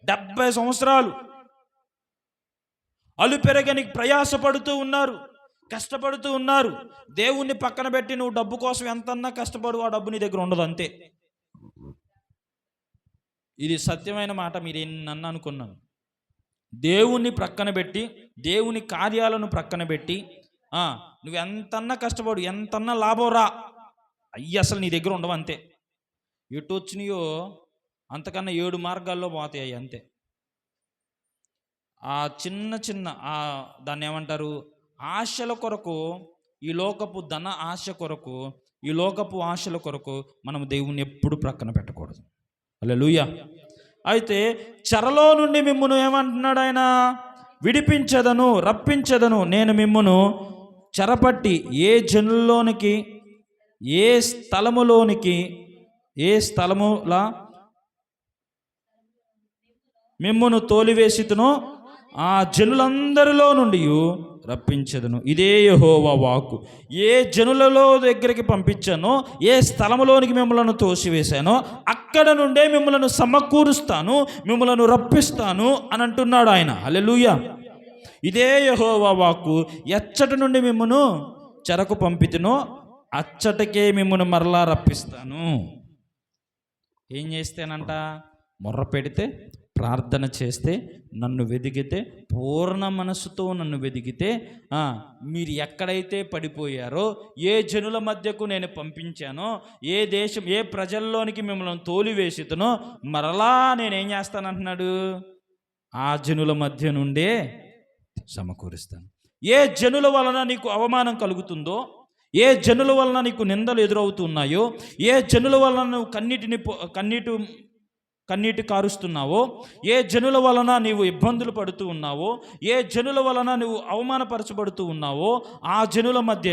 70 సంవత్సరాలు. అలుపెరగని ప్రయాసపడుతూ ఉన్నారు, కష్టపడుతూ ఉన్నారు. దేవుణ్ణి పక్కన పెట్టి నువ్వు డబ్బు కోసం ఎంతన్నా కష్టపడు, ఆ డబ్బు నీ దగ్గర ఉండదు, అంతే. ఇది సత్యమైన మాట. మీరు నన్ను అనుకున్నాను. దేవుణ్ణి ప్రక్కన పెట్టి, దేవుని కార్యాలను ప్రక్కన పెట్టి నువ్వు ఎంతన్నా కష్టపడు, ఎంతన్నా లాభం రా, అయ్యి అసలు నీ దగ్గర ఉండవు, అంతే. ఎటు వచ్చినాయో అంతకన్నా 7 మార్గాల్లో పోతాయి, అంతే. ఆ చిన్న చిన్న దాన్ని ఏమంటారు, ఆశల కొరకు, ఈ లోకపు ధన ఆశ కొరకు, ఈ లోకపు ఆశల కొరకు మనం దేవుణ్ణి ఎప్పుడు ప్రక్కన పెట్టకూడదు. హల్లెలూయా. అయితే చెరలో నుండి మిమ్మును ఏమంటున్నాడు ఆయన? విడిపించదను, రప్పించదను. నేను మిమ్మును చెరపట్టి ఏ జనుల్లోనికి, ఏ స్థలములోనికి, ఏ స్థలములా మిమ్మును తోలివేసితునో ఆ జనులందరిలో నుండి రప్పించదును. ఇదే యెహోవా వాక్కు. ఏ జనులలో దగ్గరికి పంపించానో, ఏ స్థలములోనికి మిమ్మలను తోసివేశానో అక్కడ నుండే మిమ్మలను సమకూరుస్తాను, మిమ్మలను రప్పిస్తాను అని అంటున్నాడు ఆయన. హల్లెలూయా. ఇదే యెహోవా వాక్కు. ఎచ్చటి నుండి మిమ్మను చెరకు పంపితునో అచ్చటకే మిమ్మను మరలా రప్పిస్తాను. ఏం చేస్తేనంట? మొర్ర పెడితే, ప్రార్థన చేస్తే, నన్ను వెదిగితే, పూర్ణ మనసుతో నన్ను వెదిగితే, మీరు ఎక్కడైతే పడిపోయారో, ఏ జనుల మధ్యకు నేను పంపించానో, ఏ దేశం, ఏ ప్రజల్లోనికి మిమ్మల్ని తోలివేసితునో మరలా నేనేం చేస్తానంటున్నాడు? ఆ జనుల మధ్య నుండే సమకూరుస్తాను. ఏ జనుల వలన నీకు అవమానం కలుగుతుందో, ఏ జనుల వలన నీకు నిందలు ఎదురవుతున్నాయో, ఏ జనుల వలన నువ్వు కన్నీటి కారుస్తున్నావో, ఏ జనుల వలన నీవు ఇబ్బందులు పడుతూ ఉన్నావో, ఏ జనుల వలన నువ్వు అవమానపరచబడుతూ ఉన్నావో, ఆ జనుల మధ్య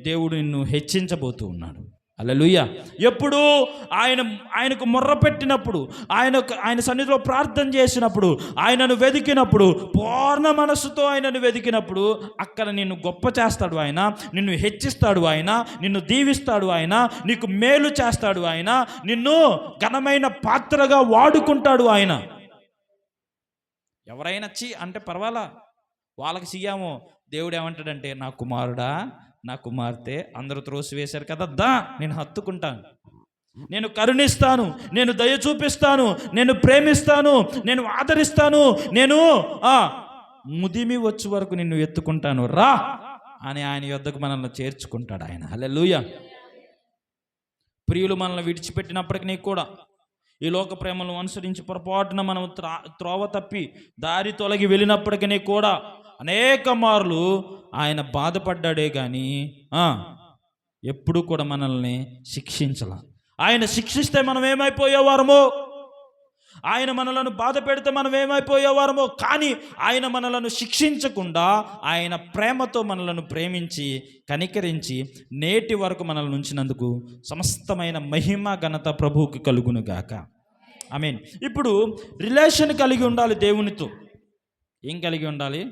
దేవుడు నిన్ను హెచ్చించబోతూ ఉన్నాడు. హల్లెలూయా. ఎప్పుడు ఆయనకు మొర్ర పెట్టినప్పుడు, ఆయన సన్నిధిలో ప్రార్థన చేసినప్పుడు, ఆయనను వెతికినప్పుడు, పూర్ణ మనస్సుతో ఆయనను వెతికినప్పుడు అక్కడ నిన్ను గొప్ప చేస్తాడు ఆయన, నిన్ను హెచ్చిస్తాడు ఆయన, నిన్ను దీవిస్తాడు ఆయన, నీకు మేలు చేస్తాడు ఆయన, నిన్ను ఘనమైన పాత్రగా వాడుకుంటాడు ఆయన. ఎవరైనా అంటే పర్వాలా, వాళ్ళకి సీయామో, దేవుడు ఏమంటాడంటే, నా కుమారుడా, నా కుమార్తె, అందరూ త్రోసివేశారు కదా, దా నేను హత్తుకుంటాను, నేను కరుణిస్తాను, నేను దయ చూపిస్తాను, నేను ప్రేమిస్తాను, నేను ఆదరిస్తాను, నేను ముదిమి వచ్చే వరకు నిన్ను ఎత్తుకుంటాను, రా అని ఆయన యొద్దకు మనల్ని చేర్చుకుంటాడు ఆయన. హల్లెలూయా. ప్రియులు మనల్ని విడిచిపెట్టినప్పటికీ కూడా, ఈ లోక ప్రేమలను అనుసరించి పొరపాటున మనం త్రోవ తప్పి దారి తొలగి వెళ్ళినప్పటికీ కూడా అనేక మార్లు ఆయన బాధపడ్డాడే కానీ ఎప్పుడు కూడా మనల్ని శిక్షించాల. ఆయన శిక్షిస్తే మనం ఏమైపోయేవారమో, ఆయన మనలను బాధ పెడితే మనం ఏమైపోయేవారమో, కానీ ఆయన మనలను శిక్షించకుండా ఆయన ప్రేమతో మనలను ప్రేమించి కనికరించి నేటి వరకు మనల్ని ఉంచినందుకు సమస్తమైన మహిమ ఘనత ప్రభువుకి కలుగునుగాక. ఆమేన్. ఇప్పుడు రిలేషన్ కలిగి ఉండాలి దేవునితో. ఏం కలిగి ఉండాలి?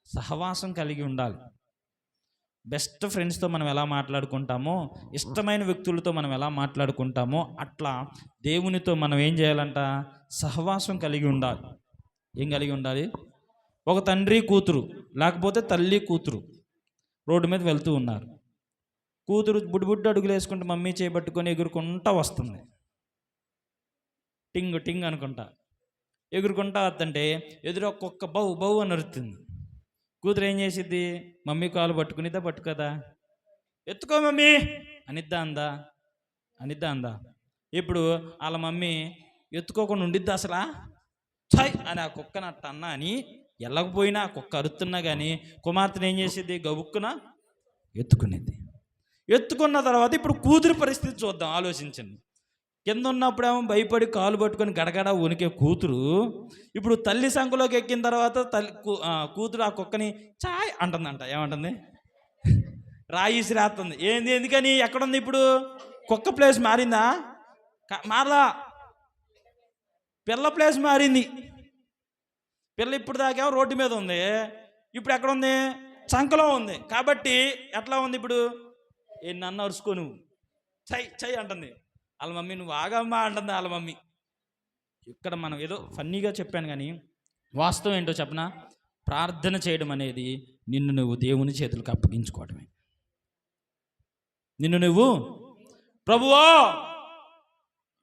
సహవాసం కలిగి ఉండాలి. బెస్ట్ ఫ్రెండ్స్తో మనం ఎలా మాట్లాడుకుంటామో, ఇష్టమైన వ్యక్తులతో మనం ఎలా మాట్లాడుకుంటామో, అట్లా దేవునితో మనం ఏం చేయాలంట? సహవాసం కలిగి ఉండాలి. ఏం కలిగి ఉండాలి? ఒక తండ్రి కూతురు, లేకపోతే తల్లి కూతురు రోడ్డు మీద వెళ్తూ ఉన్నారు. కూతురు బుడ్డు అడుగులు వేసుకుంటూ మమ్మీ చేయబట్టుకొని ఎగురుకుంటా వస్తుంది. టింగ్ టింగ్ అనుకుంటా ఎగురుకుంటా వస్తుంటే ఎదురు ఒక్కొక్క బౌ బౌ అని అరుతుంది. కూతురు ఏం చేసిద్ది? మమ్మీ కాలు పట్టుకునిద్దా, పట్టుకదా? ఎత్తుకో మమ్మీ అనిద్దా అందా? ఇప్పుడు వాళ్ళ మమ్మీ ఎత్తుకోకుండా ఉండిద్దా అసలా? ఛాయ్ అని ఆ కుక్కను అట్ట అన్నా అని వెళ్ళకపోయినా ఆ కుక్క అరుతున్నా కానీ కుమార్తెను ఏం చేసిద్ది? గబుక్కున ఎత్తుకునేది. ఎత్తుకున్న తర్వాత ఇప్పుడు కూతురు పరిస్థితి చూద్దాం, ఆలోచించండి. కింద ఉన్నప్పుడేమో భయపడి కాలు పట్టుకొని గడగడ వణికే కూతురు, ఇప్పుడు తల్లి సంఖలోకి ఎక్కిన తర్వాత కూతురు ఆ కుక్కని చాయ్ అంటుందంట. ఏమంటుంది? రాయిసి రాస్తుంది. ఎందుకని? ఎక్కడుంది ఇప్పుడు? కుక్క ప్లేస్ మారిందా? మారలా. పిల్ల ప్లేస్ మారింది. పిల్ల ఇప్పుడు దాకా రోడ్డు మీద ఉంది, ఇప్పుడు ఎక్కడ ఉంది? చంకలో ఉంది. కాబట్టి ఎట్లా ఉంది ఇప్పుడు? నన్ను అరుచుకో, నువ్వు చై అంటుంది వాళ్ళ మమ్మీ, నువ్వు ఆగమ్మా అంటుంది వాళ్ళ మమ్మీ. ఇక్కడ మనం ఏదో ఫన్నీగా చెప్పాను, కానీ వాస్తవం ఏంటో చెప్పనా? ప్రార్థన చేయడం అనేది నిన్ను నువ్వు దేవుని చేతులకు అప్పగించుకోవడమే. నిన్ను నువ్వు, ప్రభువా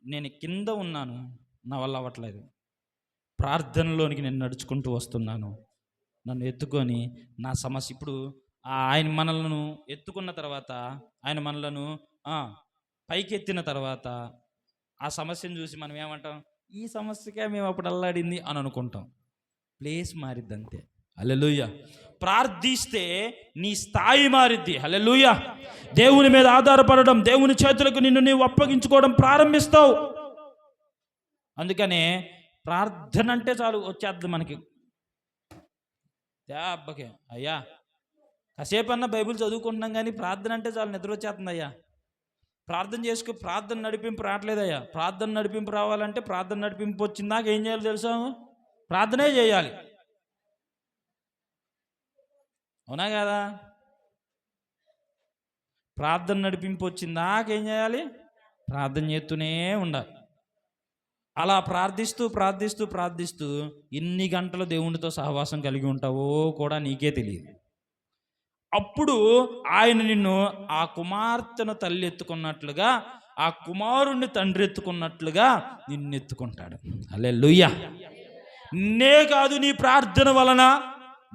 నేను కింద ఉన్నాను, నా వల్ల అవ్వట్లేదు, ప్రార్థనలోనికి నేను నడుచుకుంటూ వస్తున్నాను, నన్ను ఎత్తుకొని నా సమస్య. ఇప్పుడు ఆయన మనలను ఎత్తుకున్న తర్వాత, ఆయన మనలను పైకి ఎత్తిన తర్వాత ఆ సమస్యను చూసి మనం ఏమంటాం? ఈ సమస్యకే మేము అప్పుడు అల్లాడింది అని అనుకుంటాం. ప్లేస్ మారిద్ది అంతే. హల్లెలూయా. ప్రార్థిస్తే నీ స్థాయి మారిద్ది. హల్లెలూయా. దేవుని మీద ఆధారపడడం, దేవుని చేతులకు నిన్ను నీవు అప్పగించుకోవడం ప్రారంభిస్తావు. అందుకనే ప్రార్థన అంటే చాలు వచ్చేద్ది మనకి. అబ్బకే అయ్యా కాసేపు అన్న బైబిల్ చదువుకుంటున్నాం, కానీ ప్రార్థన అంటే చాలు నిద్ర వచ్చేస్తుంది. అయ్యా ప్రార్థన చేసుకో, ప్రార్థన నడిపింపు రావట్లేదయ్యా. ప్రార్థన నడిపింపు రావాలంటే, ప్రార్థన నడిపింపు వచ్చిందాక ఏం చేయాలి తెలుసా? ప్రార్థనే చేయాలి. అవునా కదా? ప్రార్థన నడిపింపు వచ్చిందాక ఏం చేయాలి? ప్రార్థన చేస్తూనే ఉండాలి. అలా ప్రార్థిస్తూ ప్రార్థిస్తూ ప్రార్థిస్తూ ఎన్ని గంటలు దేవునితో సహవాసం కలిగి ఉంటావో కూడా నీకే తెలియదు. అప్పుడు ఆయన నిన్ను ఆ కుమార్తెను తల్లి ఎత్తుకున్నట్లుగా, ఆ కుమారుణ్ణి తండ్రి ఎత్తుకున్నట్లుగా నిన్ను ఎత్తుకుంటాడు. హల్లెలూయా. నే కాదు, నీ ప్రార్థన వలన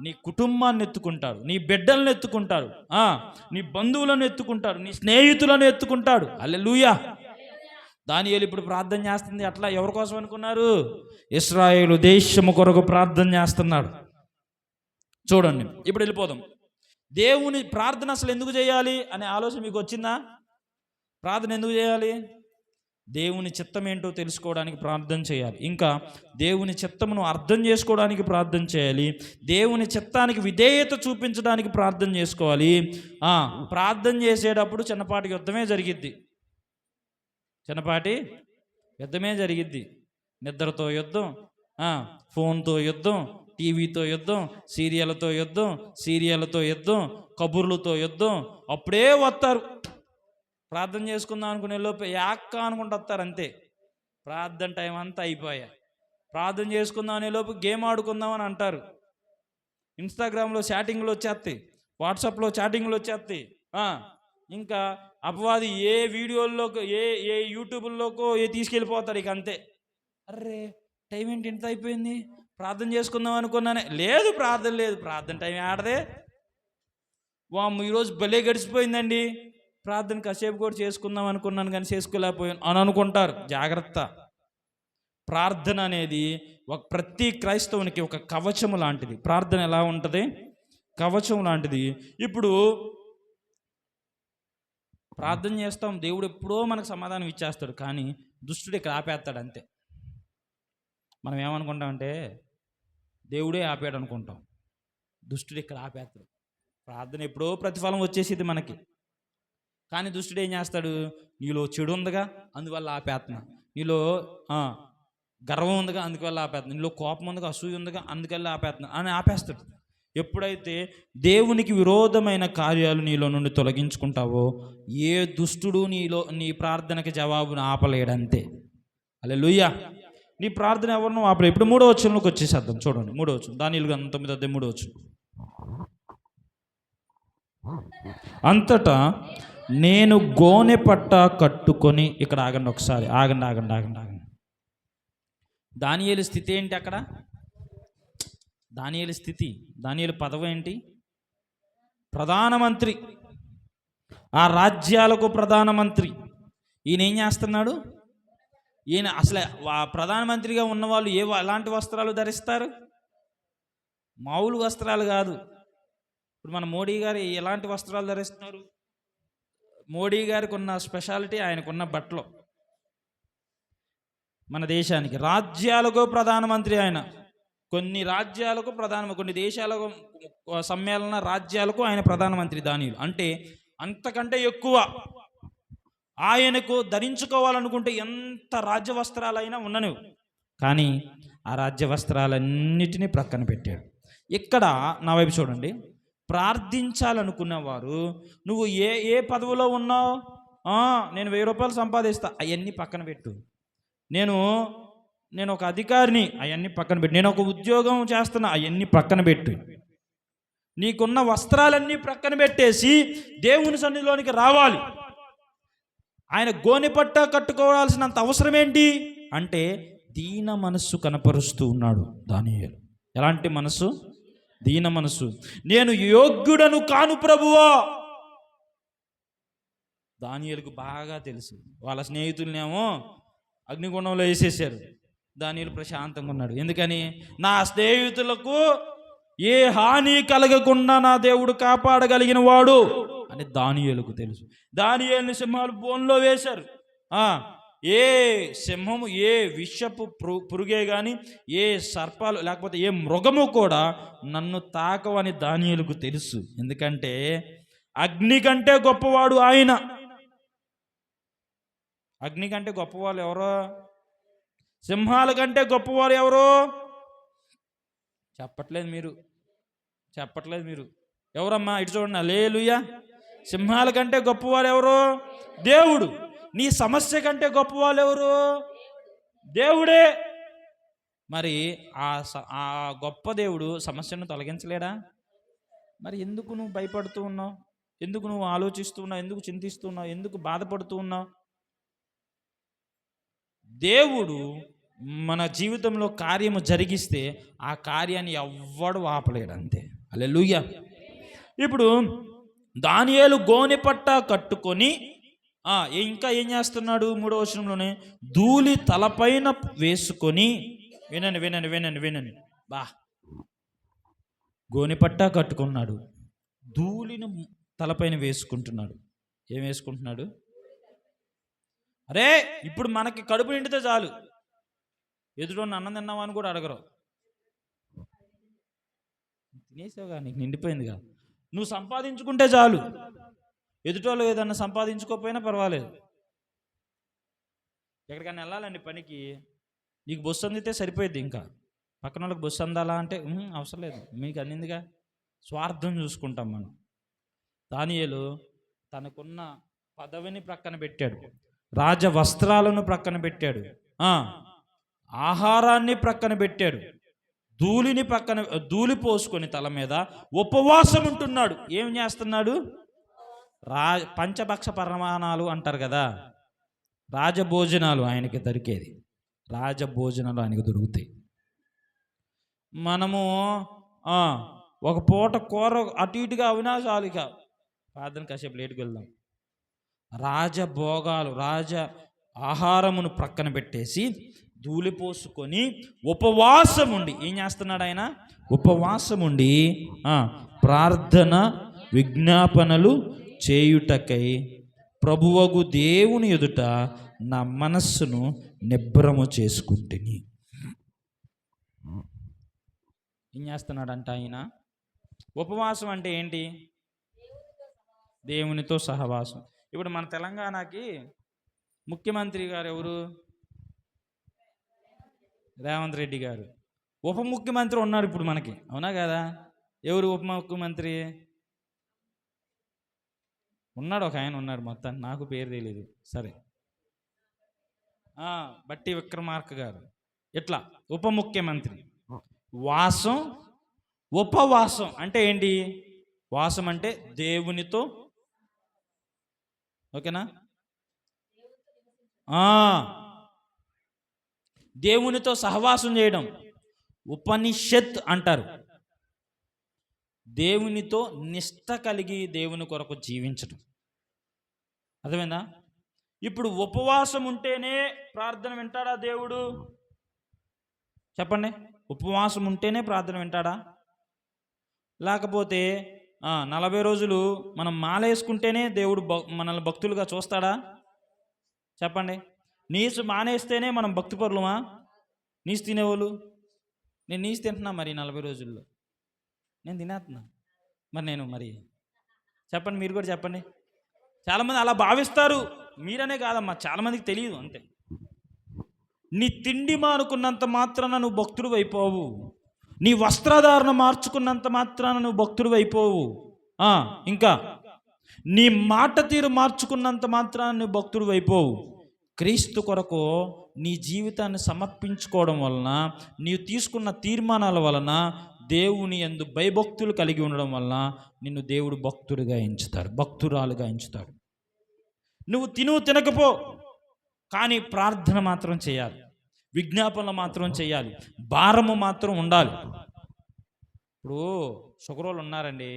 నీ కుటుంబాన్ని ఎత్తుకుంటాడు, నీ బిడ్డలను ఎత్తుకుంటాడు, నీ బంధువులను ఎత్తుకుంటాడు, నీ స్నేహితులను ఎత్తుకుంటాడు. హల్లెలూయా. దానియేలు ఇప్పుడు ప్రార్థన చేస్తుంది. అట్లా ఎవరి కోసం అనుకున్నారు? ఇశ్రాయేలు దేశము కొరకు ప్రార్థన చేస్తున్నాడు. చూడండి, ఇప్పుడు వెళ్ళిపోదాం. దేవుని ప్రార్థన అసలు ఎందుకు చేయాలి అనే ఆలోచన మీకు వచ్చిందా? ప్రార్థన ఎందుకు చేయాలి? దేవుని చిత్తం ఏంటో తెలుసుకోవడానికి ప్రార్థన చేయాలి. ఇంకా దేవుని చిత్తమును అర్థం చేసుకోవడానికి ప్రార్థన చేయాలి. దేవుని చిత్తానికి విధేయత చూపించడానికి ప్రార్థన చేసుకోవాలి. ప్రార్థన చేసేటప్పుడు చిన్నపాటి యుద్ధమే జరిగిద్ది. చిన్నపాటి యుద్ధమే జరిగిద్ది. నిద్రతో యుద్ధం, ఫోన్తో యుద్ధం, టీవీతో యుద్ధం, సీరియళ్ళతో యుద్ధం, కబుర్లతో యుద్ధం. అప్పుడే వస్తారు ప్రార్థన చేసుకుందాం అనుకునే లోపే యాక్క అనుకుంటూ వస్తారు అంతే. ప్రార్థన టైం అంతా అయిపోయా. ప్రార్థన చేసుకుందాం అనే లోపు గేమ్ ఆడుకుందామని అంటారు. ఇన్స్టాగ్రామ్లో చాటింగ్లు వచ్చేస్తాయి, వాట్సాప్లో చాటింగ్లు వచ్చేస్తాయి. ఇంకా అపవాది ఏ వీడియోల్లోకి ఏ యూట్యూబ్లోకో తీసుకెళ్ళిపోతాడు. ఇక అంతే. అర్రే టైం ఏంటి ఇంత అయిపోయింది, ప్రార్థన చేసుకుందాం అనుకున్నానే, లేదు ప్రార్థన లేదు, ప్రార్థన టైం ఆడదే, వామ్మ ఈరోజు భలే గడిచిపోయిందండి, ప్రార్థన కాసేపు కూడా చేసుకుందాం అనుకున్నాను కానీ చేసుకోలేకపోయాను అని అనుకుంటారు. జాగ్రత్త. ప్రార్థన అనేది ప్రతి క్రైస్తవునికి ఒక కవచము లాంటిది. ప్రార్థన ఎలా ఉంటుంది? కవచం లాంటిది. ఇప్పుడు ప్రార్థన చేస్తాం, దేవుడు ఎప్పుడో మనకు సమాధానం ఇచ్చేస్తాడు, కానీ దుష్టుడు ఇక్కడ ఆపేస్తాడు అంతే. మనం ఏమనుకుంటామంటే దేవుడే ఆపాడు అనుకుంటాం, దుష్టుడు ఇక్కడ ఆపేస్తాడు. ప్రార్థన ఎప్పుడో ప్రతిఫలం వచ్చేసింది మనకి, కానీ దుష్టుడు ఏం చేస్తాడు? నీలో చెడు ఉందిగా అందువల్ల ఆపేస్తున్నా, నీలో గర్వం ఉందిగా అందువల్ల ఆపేస్తున్నా, నీలో కోపం ఉందిగా, అసూయ ఉందిగా అందువల్ల ఆపేస్తున్నా అని ఆపేస్తాడు. ఎప్పుడైతే దేవునికి విరోధమైన కార్యాలు నీలో నుండి తొలగించుకుంటావో ఏ దుష్టుడు నీ ప్రార్థనకి జవాబును ఆపలేడంతే. హల్లెలూయా. నీ ప్రార్థన ఎవరినో ఆపలే. ఇప్పుడు 3వ వచనంలోకి వచ్చేసేద్దాం. చూడండి 3వ వచనం, దానియేలు గ్రంథం 9:3వ వచనం. అంతటా నేను గోనె పట్ట కట్టుకొని, ఇక్కడ ఆగండి ఒకసారి, ఆగండి. దానియేలు స్థితి ఏంటి? అక్కడ దానియేలు స్థితి, దానియేలు పదవి ఏంటి? ప్రధానమంత్రి, ఆ రాజ్యాలకు ప్రధానమంత్రి. ఈయన ఏం చేస్తున్నాడు? ఈయన అసలు ప్రధానమంత్రిగా ఉన్నవాళ్ళు ఎలాంటి వస్త్రాలు ధరిస్తారు? మామూలు వస్త్రాలు కాదు. ఇప్పుడు మన మోడీ గారు ఎలాంటి వస్త్రాలు ధరిస్తున్నారు? మోడీ గారికి ఉన్న స్పెషాలిటీ ఆయనకున్న బట్టలు. మన దేశానికి రాజ్యాలకు ప్రధానమంత్రి ఆయన. కొన్ని రాజ్యాలకు కొన్ని దేశాలకు సమ్మేళన రాజ్యాలకు ఆయన ప్రధానమంత్రి. దానియేలు అంటే అంతకంటే ఎక్కువ ఆయనకు ధరించుకోవాలనుకుంటే ఎంత రాజ్య వస్త్రాలైనా ఉన్నను, కానీ ఆ రాజ్య వస్త్రాలన్నిటినీ ప్రక్కన పెట్టాడు. ఇక్కడ నా వైపు చూడండి. ప్రార్థించాలనుకున్నవారు, నువ్వు ఏ ఏ పదవిలో ఉన్నావు, నేను 1000 రూపాయలు సంపాదిస్తా, అవన్నీ పక్కన పెట్టు. నేను ఒక అధికారిని, అవన్నీ పక్కన పెట్టు. నేను ఒక ఉద్యోగం చేస్తున్నా, అవన్నీ పక్కన పెట్టు. నీకున్న వస్త్రాలన్నీ ప్రక్కన పెట్టేసి దేవుని సన్నిధిలోనికి రావాలి. ఆయన గోనెపట్ట కట్టుకోవాల్సినంత అవసరం ఏంటి అంటే దీన మనస్సు కనపరుస్తూ ఉన్నాడు దానియేలు. ఎలాంటి మనసు? దీన మనసు. నేను యోగ్యుడను కాను ప్రభువా. దానియేలుకు బాగా తెలుసు. వాళ్ళ స్నేహితులనేమో అగ్నిగుండంలో వేసేసారు. దానియేలు ప్రశాంతంగా ఉన్నాడు. ఎందుకని? నా స్నేహితులకు ఏ హాని కలగకుండా నా దేవుడు కాపాడగలిగిన వాడు అని దానియేలుకు తెలుసు. దానియేలుని సింహాలు బోన్లో వేశారు. ఏ సింహము, ఏ విషపు పురుగే కానీ, ఏ సర్పాలు లేకపోతే ఏ మృగము కూడా నన్ను తాకవని దానియేలుకు తెలుసు. ఎందుకంటే అగ్ని కంటే గొప్పవాడు ఆయన. అగ్ని కంటే గొప్పవాళ్ళు ఎవరో? సింహాల కంటే గొప్పవారు ఎవరో? చెప్పట్లేదు మీరు. ఎవరమ్మా? ఇటు చూడండి. హల్లెలూయా. సింహాల కంటే గొప్పవారు ఎవరు? దేవుడు. నీ సమస్య కంటే గొప్పవాళ్ళు ఎవరు? దేవుడే. మరి ఆ గొప్ప దేవుడు సమస్యను తొలగించలేడా? మరి ఎందుకు నువ్వు భయపడుతూ ఉన్నావు? ఎందుకు నువ్వు ఆలోచిస్తూ ఉన్నావు? ఎందుకు చింతిస్తూ ఉన్నావు? ఎందుకు బాధపడుతూ ఉన్నావు? దేవుడు మన జీవితంలో కార్యము జరిగిస్తే ఆ కార్యాన్ని ఎవ్వడు ఆపలేడు. అంతే. హల్లెలూయా. ఇప్పుడు దానియేలు గోనెపట్ట కట్టుకొని ఇంకా ఏం చేస్తున్నాడు? 3వ వచనంలోనే ధూళి తలపైన వేసుకొని, వినండి గోనెపట్ట కట్టుకున్నాడు, ధూళిని తలపైన వేసుకుంటున్నాడు. ఏం వేసుకుంటున్నాడు? అరే ఇప్పుడు మనకి కడుపు నిండితే చాలు, ఎదురున్న అన్నం తిన్నావా అని కూడా అడగరు. తినేసావుగా, నీకు నిండిపోయిందిగా. నువ్వు సంపాదించుకుంటే చాలు, ఎదుటోళ్ళు ఏదన్నా సంపాదించుకోకపోయినా పర్వాలేదు. ఎక్కడికైనా వెళ్ళాలండి పనికి, నీకు బస్సు అందితే సరిపోయింది. ఇంకా పక్కన వాళ్ళకి బస్సు అందాలా అంటే అవసరం లేదు, మీకు అందిందిగా. స్వార్థం చూసుకుంటాం మనం. దానియేలు తనకున్న పదవిని ప్రక్కన పెట్టాడు, రాజ వస్త్రాలను ప్రక్కన పెట్టాడు, ఆహారాన్ని ప్రక్కన పెట్టాడు, ధూళి పోసుకొని తల మీద ఉపవాసం ఉంటున్నాడు. ఏం చేస్తున్నాడు? పంచభక్ష పరమాణాలు అంటారు కదా, రాజభోజనాలు ఆయనకి దొరికేది. రాజభోజనాలు ఆయనకి దొరుకుతాయి. మనము ఒక పూట కూర అటు ఇటుగా అవినా చాలుగా ప్రార్థన కాసేపు లేటుకు వెళ్దాం. రాజభోగాలు, రాజ ఆహారమును ప్రక్కన పెట్టేసి ధూళి పోసుకొని ఉపవాసం ఉండి ఏం చేస్తున్నాడు ఆయన? ఉపవాసం ఉండి ప్రార్థన విజ్ఞాపనలు చేయుటకై ప్రభువగు దేవుని ఎదుట నా మనస్సును నిబ్బరము చేసుకుంటుని. ఏం చేస్తున్నాడంట ఆయన? ఉపవాసం అంటే ఏంటి? దేవునితో సహవాసం. ఇప్పుడు మన తెలంగాణకి ముఖ్యమంత్రి గారు ఎవరు? రేవంత్ రెడ్డి గారు. ఉప ముఖ్యమంత్రి ఉన్నారు ఇప్పుడు మనకి, అవునా కదా? ఎవరు ఉప ముఖ్యమంత్రి? ఉన్నాడు, ఒక ఆయన ఉన్నాడు, మొత్తం నాకు పేరు తెలియదు. సరే, బట్టి విక్రమార్క గారు. ఇట్లా ఉప ముఖ్యమంత్రి. వాసం, ఉపవాసం అంటే ఏంటి? వాసం అంటే దేవునితో, ఓకేనా, దేవునితో సహవాసం చేయడం ఉపనిషత్ అంటారు. దేవునితో నిష్ట కలిగి దేవుని కొరకు జీవించడం. అర్థమైందా? ఇప్పుడు ఉపవాసం ఉంటేనే ప్రార్థన వింటాడా దేవుడు? చెప్పండి. ఉపవాసం ఉంటేనే ప్రార్థన వింటాడా? లేకపోతే 40 రోజులు మనం మాలేసుకుంటేనే దేవుడు మనల్ని భక్తులుగా చూస్తాడా? చెప్పండి. నీసు మానేస్తేనే మనం భక్తిపరులమా? నీసు తినేవాళ్ళు, నేను నీసు తింటున్నా మరి 40 రోజుల్లో నేను తినేస్తున్నా, మరి చెప్పండి, మీరు కూడా చెప్పండి. చాలామంది అలా భావిస్తారు. మీరనే కాదమ్మా, చాలామందికి తెలియదు అంతే. నీ తిండి మానుకున్నంత మాత్రాన నువ్వు భక్తుడు అయిపోవు. నీ వస్త్రధారణ మార్చుకున్నంత మాత్రాన నువ్వు భక్తుడు అయిపోవు. ఇంకా నీ మాట తీరు మార్చుకున్నంత మాత్రాన నువ్వు భక్తుడు అయిపోవు. క్రీస్తు కొరకు నీ జీవితాన్ని సమర్పించుకోవడం వలన, నీవు తీసుకున్న తీర్మానాల వలన, దేవుని యందు భయభక్తులు కలిగి ఉండడం వలన నిన్ను దేవుడు భక్తుడిగా ఎంచుతాడు, భక్తురాలుగా ఎంచుతాడు. నువ్వు తినకపో, కానీ ప్రార్థన మాత్రం చేయాలి, విజ్ఞాపనలు మాత్రం చేయాలి, భారము మాత్రం ఉండాలి. ఇప్పుడు షుగర్ వాళ్ళు ఉన్నారండి,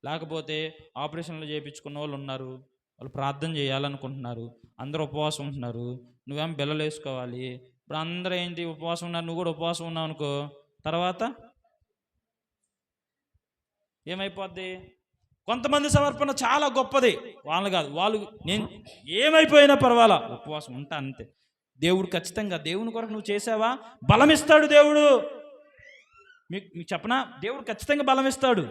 లేకపోతే ఆపరేషన్లు చేయించుకున్న వాళ్ళు ఉన్నారు, వాళ్ళు ప్రార్థన చేయాలనుకుంటున్నారు, అందరూ ఉపవాసం ఉంటున్నారు, నువ్వేం బిల్లలు వేసుకోవాలి. ఇప్పుడు అందరూ ఏంటి ఉపవాసం ఉన్నారు, నువ్వు కూడా ఉపవాసం ఉన్నావు అనుకో, తర్వాత ఏమైపోద్ది? కొంతమంది సమర్పణ చాలా గొప్పది, వాళ్ళు కాదు, వాళ్ళు నేను ఏమైపోయినా పర్వాలా ఉపవాసం ఉంటా అంతే. దేవుడు ఖచ్చితంగా దేవుని కొరకు నువ్వు చేసావా బలం ఇస్తాడు. దేవుడు మీకు చెప్పనా, దేవుడు ఖచ్చితంగా బలం ఇస్తాడు,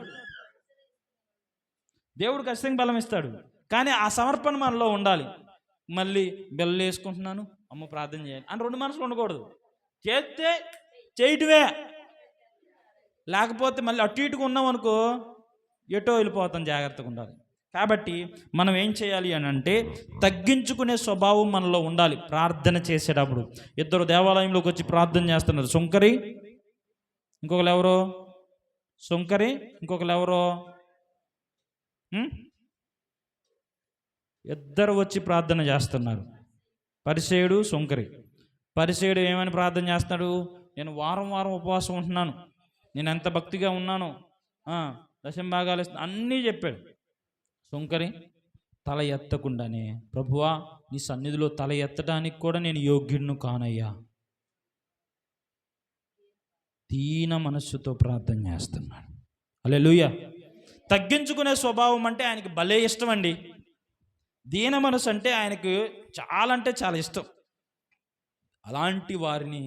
దేవుడు ఖచ్చితంగా బలం ఇస్తాడు. కానీ ఆ సమర్పణ మనలో ఉండాలి. మళ్ళీ బెల్లు వేసుకుంటున్నాను, అమ్మ ప్రార్థన చేయాలి అని రెండు మనసులు ఉండకూడదు. చేస్తే చేయటమే, లేకపోతే మళ్ళీ అటు ఇటుగా ఉన్నాం అనుకో ఎటో వెళ్ళిపోతాం. జాగ్రత్తగా ఉండాలి. కాబట్టి మనం ఏం చేయాలి అని అంటే, తగ్గించుకునే స్వభావం మనలో ఉండాలి. ప్రార్థన చేసేటప్పుడు ఇద్దరు దేవాలయంలోకి వచ్చి ప్రార్థన చేస్తున్నారు, సుంకరి ఇంకొకరు ఎవరో, సుంకరి ఇంకొకరు ఎవరో, ఇద్దరు వచ్చి ప్రార్థన చేస్తున్నారు, పరిసేయుడు సుంకరి. పరిసేయుడు ఏమని ప్రార్థన చేస్తున్నాడు? నేను వారం వారం ఉపవాసం ఉంటున్నాను, నేను ఎంత భక్తిగా ఉన్నాను, దశంభాగాలు అన్నీ చెప్పాడు. సుంకరి తల ఎత్తకుండానే, ప్రభువా నీ సన్నిధిలో తల ఎత్తడానికి కూడా నేను యోగ్యుడిని కానయ్యా, దీన మనస్సుతో ప్రార్థన చేస్తున్నాడు. హల్లెలూయా. తగ్గించుకునే స్వభావం అంటే ఆయనకి భలే ఇష్టం అండి. దీన మనసు అంటే ఆయనకు చాలా ఇష్టం. అలాంటి వారిని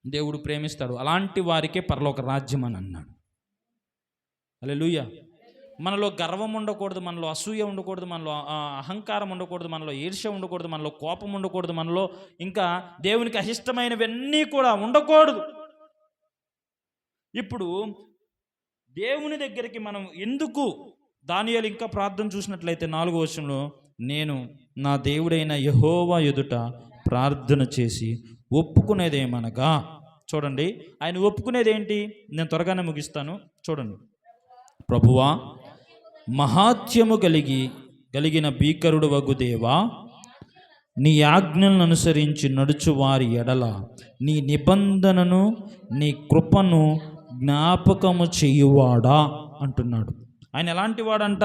దేవుడు ప్రేమిస్తాడు, అలాంటి వారికే పరలోక రాజ్యం అని అన్నాడు. హల్లెలూయా. మనలో గర్వం ఉండకూడదు, మనలో అసూయ ఉండకూడదు, మనలో అహంకారం ఉండకూడదు, మనలో ఈర్ష్య ఉండకూడదు, మనలో కోపం ఉండకూడదు, మనలో ఇంకా దేవునికి అహిష్టమైనవన్నీ కూడా ఉండకూడదు. ఇప్పుడు దేవుని దగ్గరికి మనం ఎందుకు, దానియేలు ఇంకా ప్రార్థన చూసినట్లయితే 4వ వచనంలో, నేను నా దేవుడైన యెహోవా ఎదుట ప్రార్థన చేసి ఒప్పుకునేదేమనగా, చూడండి ఆయన ఒప్పుకునేది ఏంటి? నేను త్వరగానే ముగిస్తాను, చూడండి. ప్రభువా మహాత్యము కలిగిన భీకరుడు వగు దేవా, నీ ఆజ్ఞలను అనుసరించి నడుచు వారి ఎడల నీ నిబంధనను నీ కృపను జ్ఞాపకము చేయువాడా అంటున్నాడు. ఆయన ఎలాంటి వాడంట?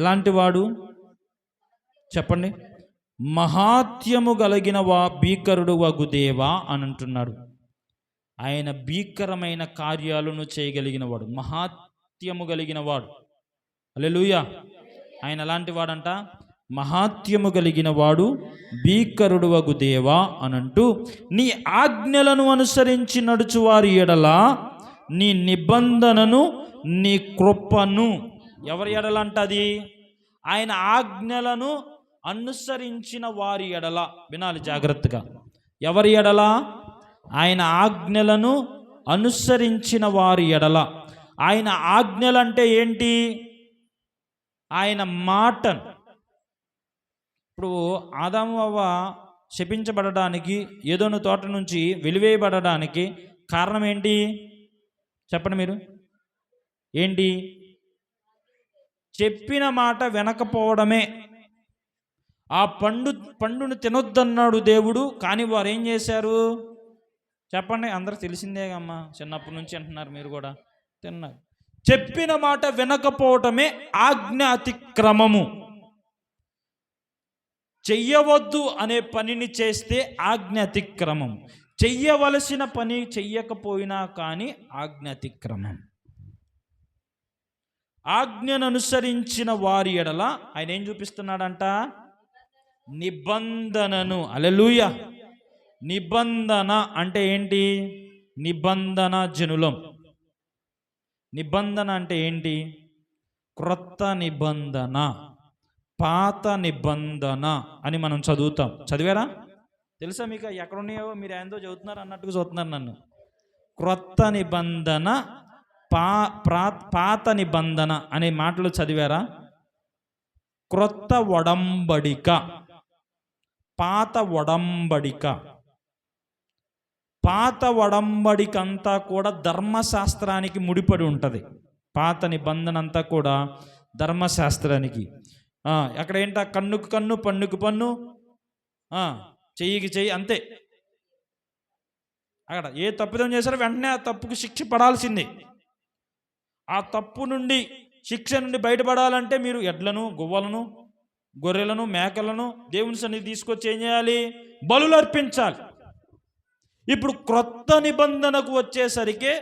ఎలాంటి వాడు చెప్పండి? మహాత్యము కలిగిన భీకరుడు వగు దేవా అని అంటున్నాడు. ఆయన భీకరమైన కార్యాలను చేయగలిగిన వాడు, మహాత్యము కలిగిన వాడు. హల్లెలూయా. ఆయన ఎలాంటి వాడంట? మహాత్యము కలిగిన వాడు, భీకరుడు వగు దేవా అనంటూ, నీ ఆజ్ఞలను అనుసరించి నడుచువారి ఎడల నీ నిబంధనను నీ కృపను, ఎవరి ఎడల అంటది? ఆయన ఆజ్ఞలను అనుసరించిన వారి ఎడల. వినాలి జాగ్రత్తగా, ఎవరి ఎడల? ఆయన ఆజ్ఞలను అనుసరించిన వారి ఎడల. ఆయన ఆజ్ఞలంటే ఏంటి? ఆయన మాటను. ఇప్పుడు ఆదాము అవ్వ శపించబడడానికి, ఏదోను తోట నుంచి వెలివేయబడడానికి కారణం ఏంటి చెప్పండి మీరు? ఏంటి? చెప్పిన మాట వినకపోవడమే. ఆ పండును తినొద్దన్నాడు దేవుడు, కానీ వారు ఏం చేశారు చెప్పండి? అందరూ తెలిసిందేగమ్మా, చిన్నప్పటి నుంచి అంటున్నారు, మీరు కూడా తిన్నారు. చెప్పిన మాట వినకపోవటమే ఆజ్ఞ అతిక్రమము. చెయ్యవద్దు అనే పనిని చేస్తే ఆజ్ఞ అతిక్రమం, చెయ్యవలసిన పని చెయ్యకపోయినా కానీ ఆజ్ఞ అతిక్రమం. ఆజ్ఞను అనుసరించిన వారి ఎడల ఆయన ఏం చూపిస్తున్నాడంట? నిబంధనను. హల్లెలూయా. నిబంధన అంటే ఏంటి? నిబంధన జనులం. నిబంధన అంటే ఏంటి? క్రొత్త నిబంధన, పాత నిబంధన అని మనం చదువుతాం. చదివారా? తెలుసా మీకు ఎక్కడ ఉన్నాయో? మీరు ఏందో చదువుతున్నారు అన్నట్టుగా చూస్తున్నారు నన్ను. క్రొత్త నిబంధన, పాత నిబంధన అనే మాటలు చదివారా? క్రొత్త ఒడంబడిక, పాత ఒడంబడిక. పాత ఒడంబడిక అంతా కూడా ధర్మశాస్త్రానికి ముడిపడి ఉంటుంది. పాత నిబంధన అంతా కూడా ధర్మశాస్త్రానికి. అక్కడ ఏంట? కన్నుకు కన్ను, పన్నుకు పన్ను, చెయ్యికి చెయ్యి, అంతే. అక్కడ ఏ తప్పిదం చేశారో వెంటనే ఆ తప్పుకు శిక్ష పడాల్సిందే. ఆ తప్పు నుండి, శిక్ష నుండి బయటపడాలంటే మీరు ఎడ్లను, గువ్వలను, గొర్రెలను, మేకలను దేవుని సన్నిధి తీసుకొచ్చి ఏం చేయాలి? బలులు అర్పించాలి. ఇప్పుడు క్రొత్త నిబంధనకు వచ్చేసరికి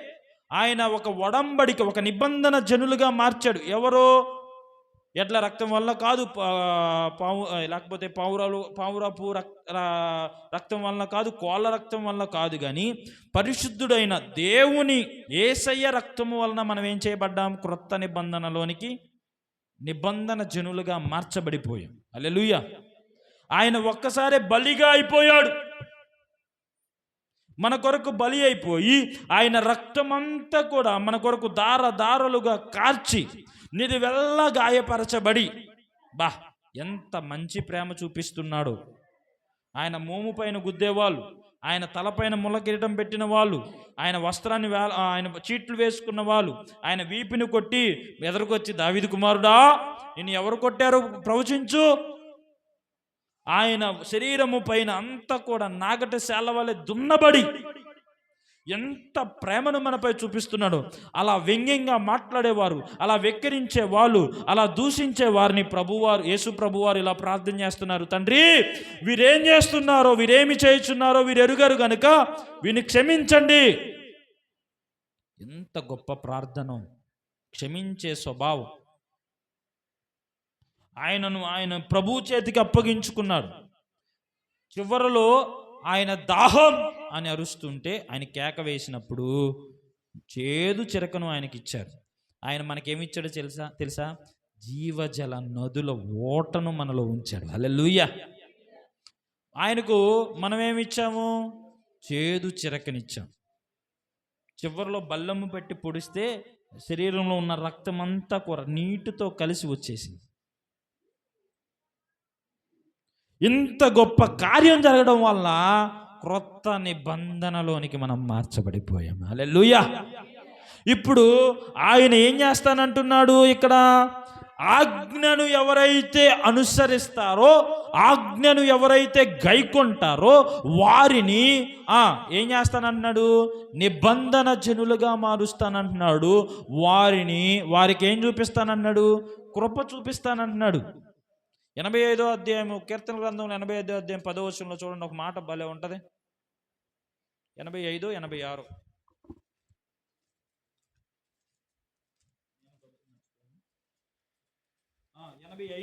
ఆయన ఒక ఒడంబడిక, ఒక నిబంధన జనులుగా మార్చాడు. ఎవరో? ఎడ్ల రక్తం వల్ల కాదు, లేకపోతే పావురపు రక్తం వల్ల కాదు, కోళ్ళ రక్తం వల్ల కాదు, కానీ పరిశుద్ధుడైన దేవుని యేసయ్య రక్తము వలన మనం ఏం చేయబడ్డాం? క్రొత్త నిబంధనలోనికి నిబంధన జనులుగా మార్చబడిపోయాం. హల్లెలూయా. ఆయన ఒక్కసారి బలిగా అయిపోయాడు. మన కొరకు బలి అయిపోయి ఆయన రక్తమంతా కూడా మన కొరకు దారలుగా కార్చి నిలువెల్లా గాయపరచబడి, ఎంత మంచి ప్రేమ చూపిస్తున్నాడు. ఆయన మోము పైన గుద్దేవాళ్ళు, ఆయన తలపైన ముళ్ళ కిరీటం పెట్టిన వాళ్ళు, ఆయన వస్త్రాన్ని ఆయన చీట్లు వేసుకున్న వాళ్ళు, ఆయన వీపిని కొట్టి ఎదురుకొచ్చి, దావీదు కుమారుడా నిన్ను ఎవరు కొట్టారు ప్రవచించు. ఆయన శరీరము పైన అంతా కూడా నాగటి శాల వలె దున్నబడి ఎంత ప్రేమను మనపై చూపిస్తున్నాడు. అలా వ్యంగ్యంగా మాట్లాడేవారు, అలా వెక్కిరించే వాళ్ళు, అలా దూషించే వారిని ప్రభువారు, యేసు ప్రభువారు ఇలా ప్రార్థన చేస్తున్నారు. తండ్రి, వీరేం చేస్తున్నారో, వీరేమి చేయుచున్నారో వీరు ఎరుగరు గనుక వీరిని క్షమించండి. ఎంత గొప్ప ప్రార్థన! క్షమించే స్వభావం. ఆయన ప్రభు చేతికి అప్పగించుకున్నాడు. చివరిలో ఆయన దాహం అని అరుస్తుంటే ఆయన కేక వేసినప్పుడు చేదు చిరకను ఆయనకి ఇచ్చారు. ఆయన మనకేమిచ్చాడో తెలుసా? జీవజల నదుల ఓటను మనలో ఉంచాడు. హల్లెలూయా. ఆయనకు మనమేమిచ్చాము? చేదు చిరకనిచ్చాం. చివరిలో బల్లము పెట్టి పొడిస్తే శరీరంలో ఉన్న రక్తం అంతా కూడా నీటితో కలిసి వచ్చేసింది. ఇంత గొప్ప కార్యం జరగడం వల్ల క్రొత్త నిబంధనలోనికి మనం మార్చబడిపోయాం. హల్లెలూయా. ఇప్పుడు ఆయన ఏం చేస్తానంటున్నాడు ఇక్కడ? ఆజ్ఞను ఎవరైతే అనుసరిస్తారో, ఆజ్ఞను ఎవరైతే గైకొంటారో వారిని ఏం చేస్తానంటున్నాడు? నిబంధన జనులుగా మారుస్తానంటున్నాడు. వారికి ఏం చూపిస్తానన్నాడు? కృప చూపిస్తానంటున్నాడు. 85వ అధ్యాయము, కీర్తన గ్రంథంలో 85వ అధ్యాయం 10వ వచనంలో చూడండి, ఒక మాట భలే ఉంటుంది. 85, 86.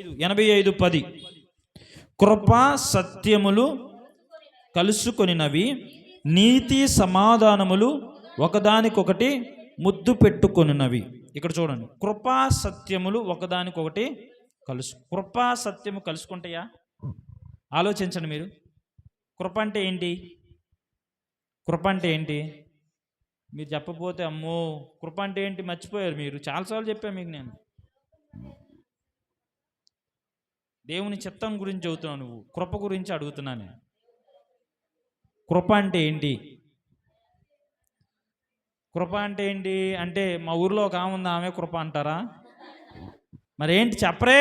85:10. కృపా సత్యములు కలుసుకొనినవి, నీతి సమాధానములు ఒకదానికొకటి ముద్దు పెట్టుకొనినవి. ఇక్కడ చూడండి, కృపా సత్యములు ఒకదానికొకటి కృపా సత్యము కలుసుకుంటాయా? ఆలోచించండి మీరు. కృప అంటే ఏంటి? కృప అంటే ఏంటి? మీరు చెప్పకపోతే అమ్మో కృప అంటే ఏంటి మర్చిపోయారు మీరు. చాలాసార్లు చెప్పాను మీకు. నేను దేవుని చిత్తం గురించి చదువుతున్నాను, నువ్వు కృప గురించి అడుగుతున్నాను. కృప అంటే ఏంటి? కృప అంటే ఏంటి అంటే, మా ఊర్లో ఒక ఆమె ఉంది, ఆమె కృప అంటారా? మరేంటి చెప్పరే?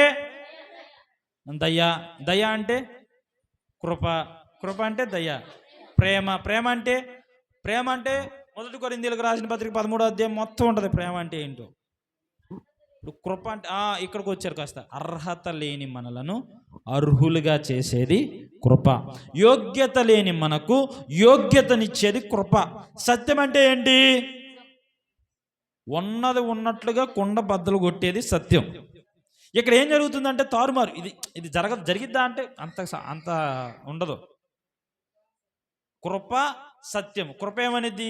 దయ అంటే కృప, కృప అంటే దయ. ప్రేమ అంటే 1 కొరింథీయులకు రాసిన పత్రిక 13వ అధ్యాయం మొత్తం ఉంటుంది ప్రేమ అంటే ఏంటో. ఇప్పుడు కృప అంటే ఇక్కడికి వచ్చారు కాస్త. అర్హత లేని మనలను అర్హులుగా చేసేది కృప. యోగ్యత లేని మనకు యోగ్యతనిచ్చేది కృప. సత్యం అంటే ఏంటి? ఉన్నది ఉన్నట్లుగా కుండ బద్దలు కొట్టేది సత్యం. ఇక్కడ ఏం జరుగుతుందంటే తారుమారు. ఇది జరిగిద్దా అంటే అంత ఉండదు. కృప సత్యం. కృప ఏమనిద్ది?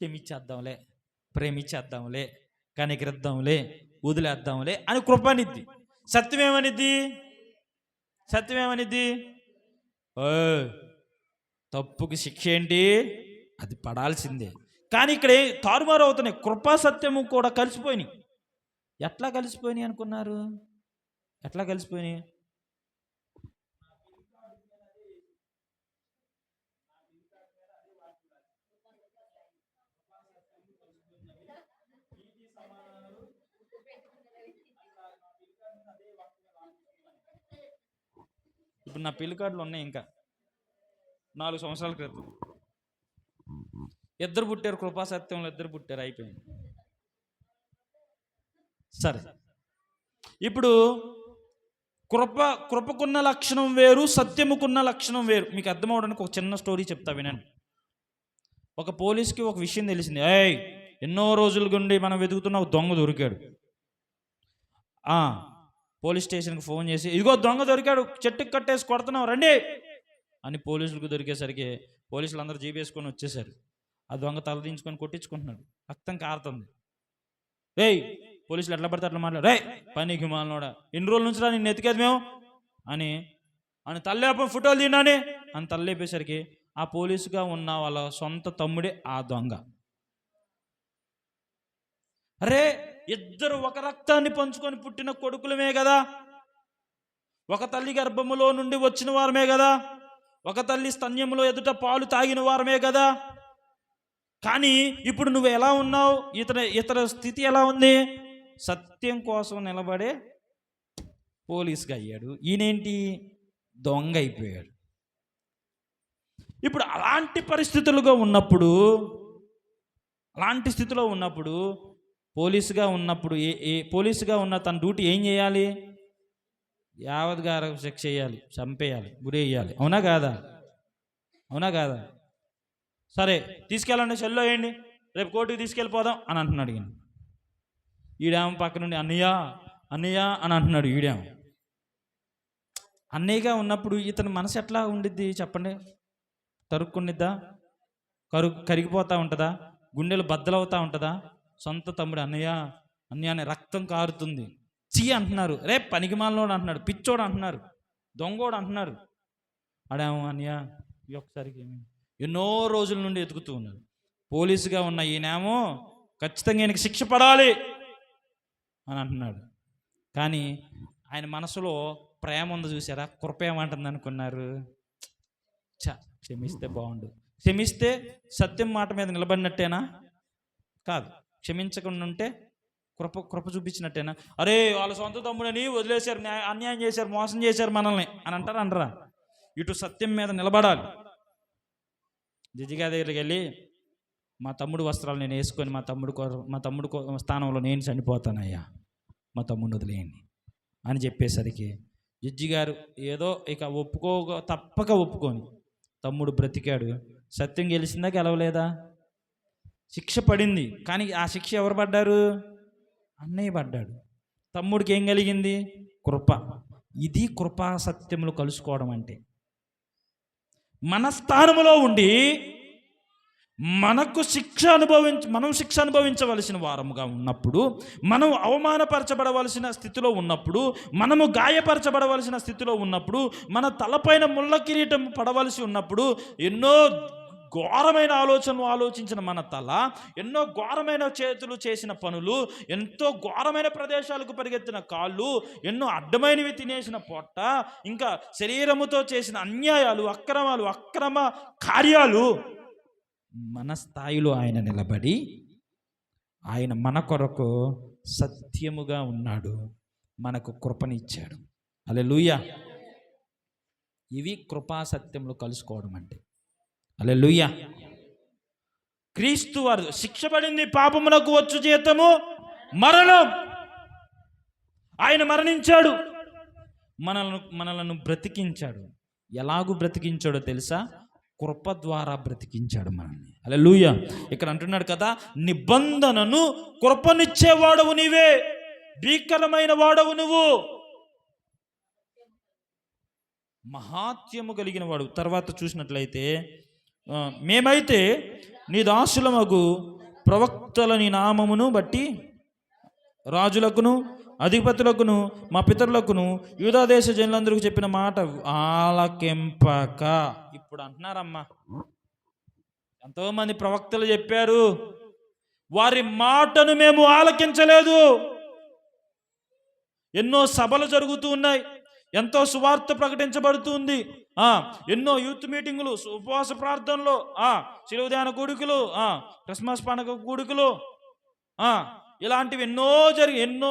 క్షమించేద్దాంలే, ప్రేమించేద్దాంలే, కనికరిద్దాంలే, వదిలేద్దాంలే అని కృప అనిద్ది. సత్యం ఏమనిద్ది? సత్యం ఏమనిద్ది? క్షమించేద్దాంలే, ప్రేమించేద్దాంలే, వదిలేద్దాంలే అని కృప అనిద్ది. సత్యం ఏమనిద్ది? క్షమించేద్దాంలే, కనికరిద్దాంలే, వదిలేద్దాంలే అని కృప అనిద్ది. సత్యం ఏమనిద్ది? ఓయ్, తప్పుకి శిక్ష ఏంటి? అది పడాల్సిందే. కానీ ఇక్కడ తారుమారు అవుతున్నాయి. కృపా సత్యము కూడా కలిసిపోయినాయి. ఎట్లా కలిసిపోయినాయి అనుకున్నారు? ఎట్లా కలిసిపోయినాయి? ఇప్పుడు నా పెళ్లి కార్డులు ఉన్నాయి. ఇంకా 4 సంవత్సరాల క్రితం ఇద్దరు పుట్టారు. కృపాసత్యంలో ఇద్దరు పుట్టారు. అయిపోయింది. సరే, ఇప్పుడు కృపకున్న లక్షణం వేరు, సత్యముకున్న లక్షణం వేరు. మీకు అర్థమవడానికి ఒక చిన్న స్టోరీ చెప్తా వినండి. ఒక పోలీస్కి ఒక విషయం తెలిసింది. ఎన్నో రోజుల గుండి మనం వెతుకుతున్న ఒక దొంగ దొరికాడు. పోలీస్ స్టేషన్కి ఫోన్ చేసి, ఇదిగో దొంగ దొరికాడు, చెట్టుకు కట్టేసి కొడుతున్నాం రండి అని పోలీసులకు దొరికేసరికి పోలీసులు అందరూ జీప్ వేసుకొని వచ్చేసారు. ఆ దొంగ తల దించుకొని కొట్టించుకుంటున్నాడు. రక్తం కారుతుంది. పోలీసులు ఎట్లా పడితే అట్లా మాట్లాడు. పనికి మాలనోడా, ఎన్ని రోజుల నుంచి నిన్ను ఎతికేది మేము అని తల్లేప ఫోటోలు తిన్నాని అని తల్లేపేసరికి ఆ పోలీసుగా ఉన్న వాళ్ళ సొంత తమ్ముడే ఆ దొంగ. ఇద్దరు ఒక రక్తాన్ని పంచుకొని పుట్టిన కొడుకులమే కదా, ఒక తల్లి గర్భములో నుండి వచ్చిన వారమే కదా, ఒక తల్లి స్తన్యములో ఎదుట పాలు తాగిన వారమే కదా. కానీ ఇప్పుడు నువ్వు ఎలా ఉన్నావు? ఇతర స్థితి ఎలా ఉంది? సత్యం కోసం నిలబడే పోలీసుగా అయ్యాడు. ఈయనేంటి? దొంగ అయిపోయాడు. ఇప్పుడు అలాంటి పరిస్థితులుగా ఉన్నప్పుడు, అలాంటి స్థితిలో ఉన్నప్పుడు పోలీసుగా ఉన్న తన డ్యూటీ ఏం చేయాలి? యావద్గార శిక్ష చేయాలి, చంపేయాలి, గురేయాలి. అవునా కాదా? అవునా కాదా? సరే, తీసుకెళ్ళండి, సెల్లో వేయండి, రేపు కోర్టుకి తీసుకెళ్ళిపోదాం అని అంటున్నాడు. ఈడేమో పక్క నుండి అన్నయ్య అన్నయ్య అని అంటున్నాడు. ఈడేమో అన్నయ్యగా ఉన్నప్పుడు ఇతని మనసు ఎట్లా ఉండిద్ది చెప్పండి? తరుక్కునిద్దా? కరిగిపోతూ ఉంటుందా? గుండెలు బద్దలవుతూ ఉంటుందా? సొంత తమ్ముడు అన్నయ్య అన్నయ్య అని రక్తం కారుతుంది. అంటున్నారు. పనికి మాలినోడు అంటున్నాడు, పిచ్చోడు అంటున్నారు, దొంగోడు అంటున్నారు. ఆడేమో అన్నయ్య ఈ ఒక్కసారికి ఎన్నో రోజుల నుండి ఎదుగుతూ ఉన్నాడు. పోలీసుగా ఉన్న ఈయనేమో ఖచ్చితంగా ఈయనకి శిక్ష పడాలి అని అంటున్నాడు. కానీ ఆయన మనసులో ప్రేమ ఉంది. చూసారా? కృప ఏమంటుంది అనుకున్నారు? క్షమిస్తే బాగుండు. క్షమిస్తే సత్యం మాట మీద నిలబడినట్టేనా? కాదు. క్షమించకుండా ఉంటే కృప చూపించినట్టేనా? వాళ్ళ సొంత తమ్ముడని వదిలేశారు, అన్యాయం చేశారు, మోసం చేశారు మనల్ని అని అంటారా? అనరా? ఇటు సత్యం మీద నిలబడాలి. జడ్జిగారి దగ్గరికి వెళ్ళి, మా తమ్ముడు వస్త్రాలు నేను వేసుకొని మా తమ్ముడు స్థానంలో నేను చనిపోతానయ్యా, మా తమ్ముడిని వదిలేయండి అని చెప్పేసరికి జడ్జి గారు ఏదో ఇక తప్పక ఒప్పుకొని తమ్ముడు బ్రతికాడు. సత్యం గెలిచిందా గెలవలేదా? శిక్ష పడింది. కానీ ఆ శిక్ష ఎవరు పడ్డారు? అన్నయ్య పడ్డాడు. తమ్ముడికి ఏం కలిగింది? కృప. ఇది కృపా సత్యములు కలుసుకోవడం అంటే. మన స్థానంలో ఉండి మనం శిక్ష అనుభవించవలసిన వారముగా ఉన్నప్పుడు, మనం అవమానపరచబడవలసిన స్థితిలో ఉన్నప్పుడు, మనము గాయపరచబడవలసిన స్థితిలో ఉన్నప్పుడు, మన తలపైన ముళ్ళ కిరీటం పడవలసి ఉన్నప్పుడు, ఎన్నో ఘోరమైన ఆలోచనలు ఆలోచించిన మన తల, ఎన్నో ఘోరమైన చేతులు చేసిన పనులు, ఎంతో ఘోరమైన ప్రదేశాలకు పరిగెత్తిన కాళ్ళు, ఎన్నో అడ్డమైనవి తినేసిన పొట్ట, ఇంకా శరీరముతో చేసిన అన్యాయాలు, అక్రమ కార్యాలు, మన స్థాయిలో ఆయన నిలబడి ఆయన మన కొరకు సత్యముగా ఉన్నాడు, మనకు కృపనిచ్చాడు. హల్లెలూయా. ఇవి కృపా సత్యములు కలుసుకోవడం అంటే. హల్లెలూయా. క్రీస్తు వారు శిక్ష పడింది, పాపమునకు వచ్చు జీతము మరణం. ఆయన మరణించాడు, మనలను బ్రతికించాడు. ఎలాగూ బ్రతికించాడో తెలుసా? కృప ద్వారా బ్రతికించాడు మనల్ని. హల్లెలూయా. ఇక్కడ అంటున్నాడు కదా, నిబంధనను కృపనిచ్చేవాడవు నీవే, భీకరమైన వాడవు నువ్వు, మహాత్యము కలిగిన వాడు. తర్వాత చూసినట్లయితే, మేమైతే నీ దాసులమగు ప్రవక్తల నీ నామమును బట్టి రాజులకును అధిపతులకును మా పితరులకును యూదాదేశ జనులందరికీ చెప్పిన మాట ఆలకింపక. ఇప్పుడు అంటున్నారమ్మా, ఎంతోమంది ప్రవక్తలు చెప్పారు, వారి మాటను మేము ఆలకించలేదు. ఎన్నో సభలు జరుగుతూ ఉన్నాయి, ఎంతో సువార్త ప్రకటించబడుతుంది, ఎన్నో యూత్ మీటింగులు, ఉపవాస ప్రార్థనలు, శిలువ ధ్యాన కూడికలు, క్రిస్మస్ పండుగ కూడికలు, ఇలాంటివి ఎన్నో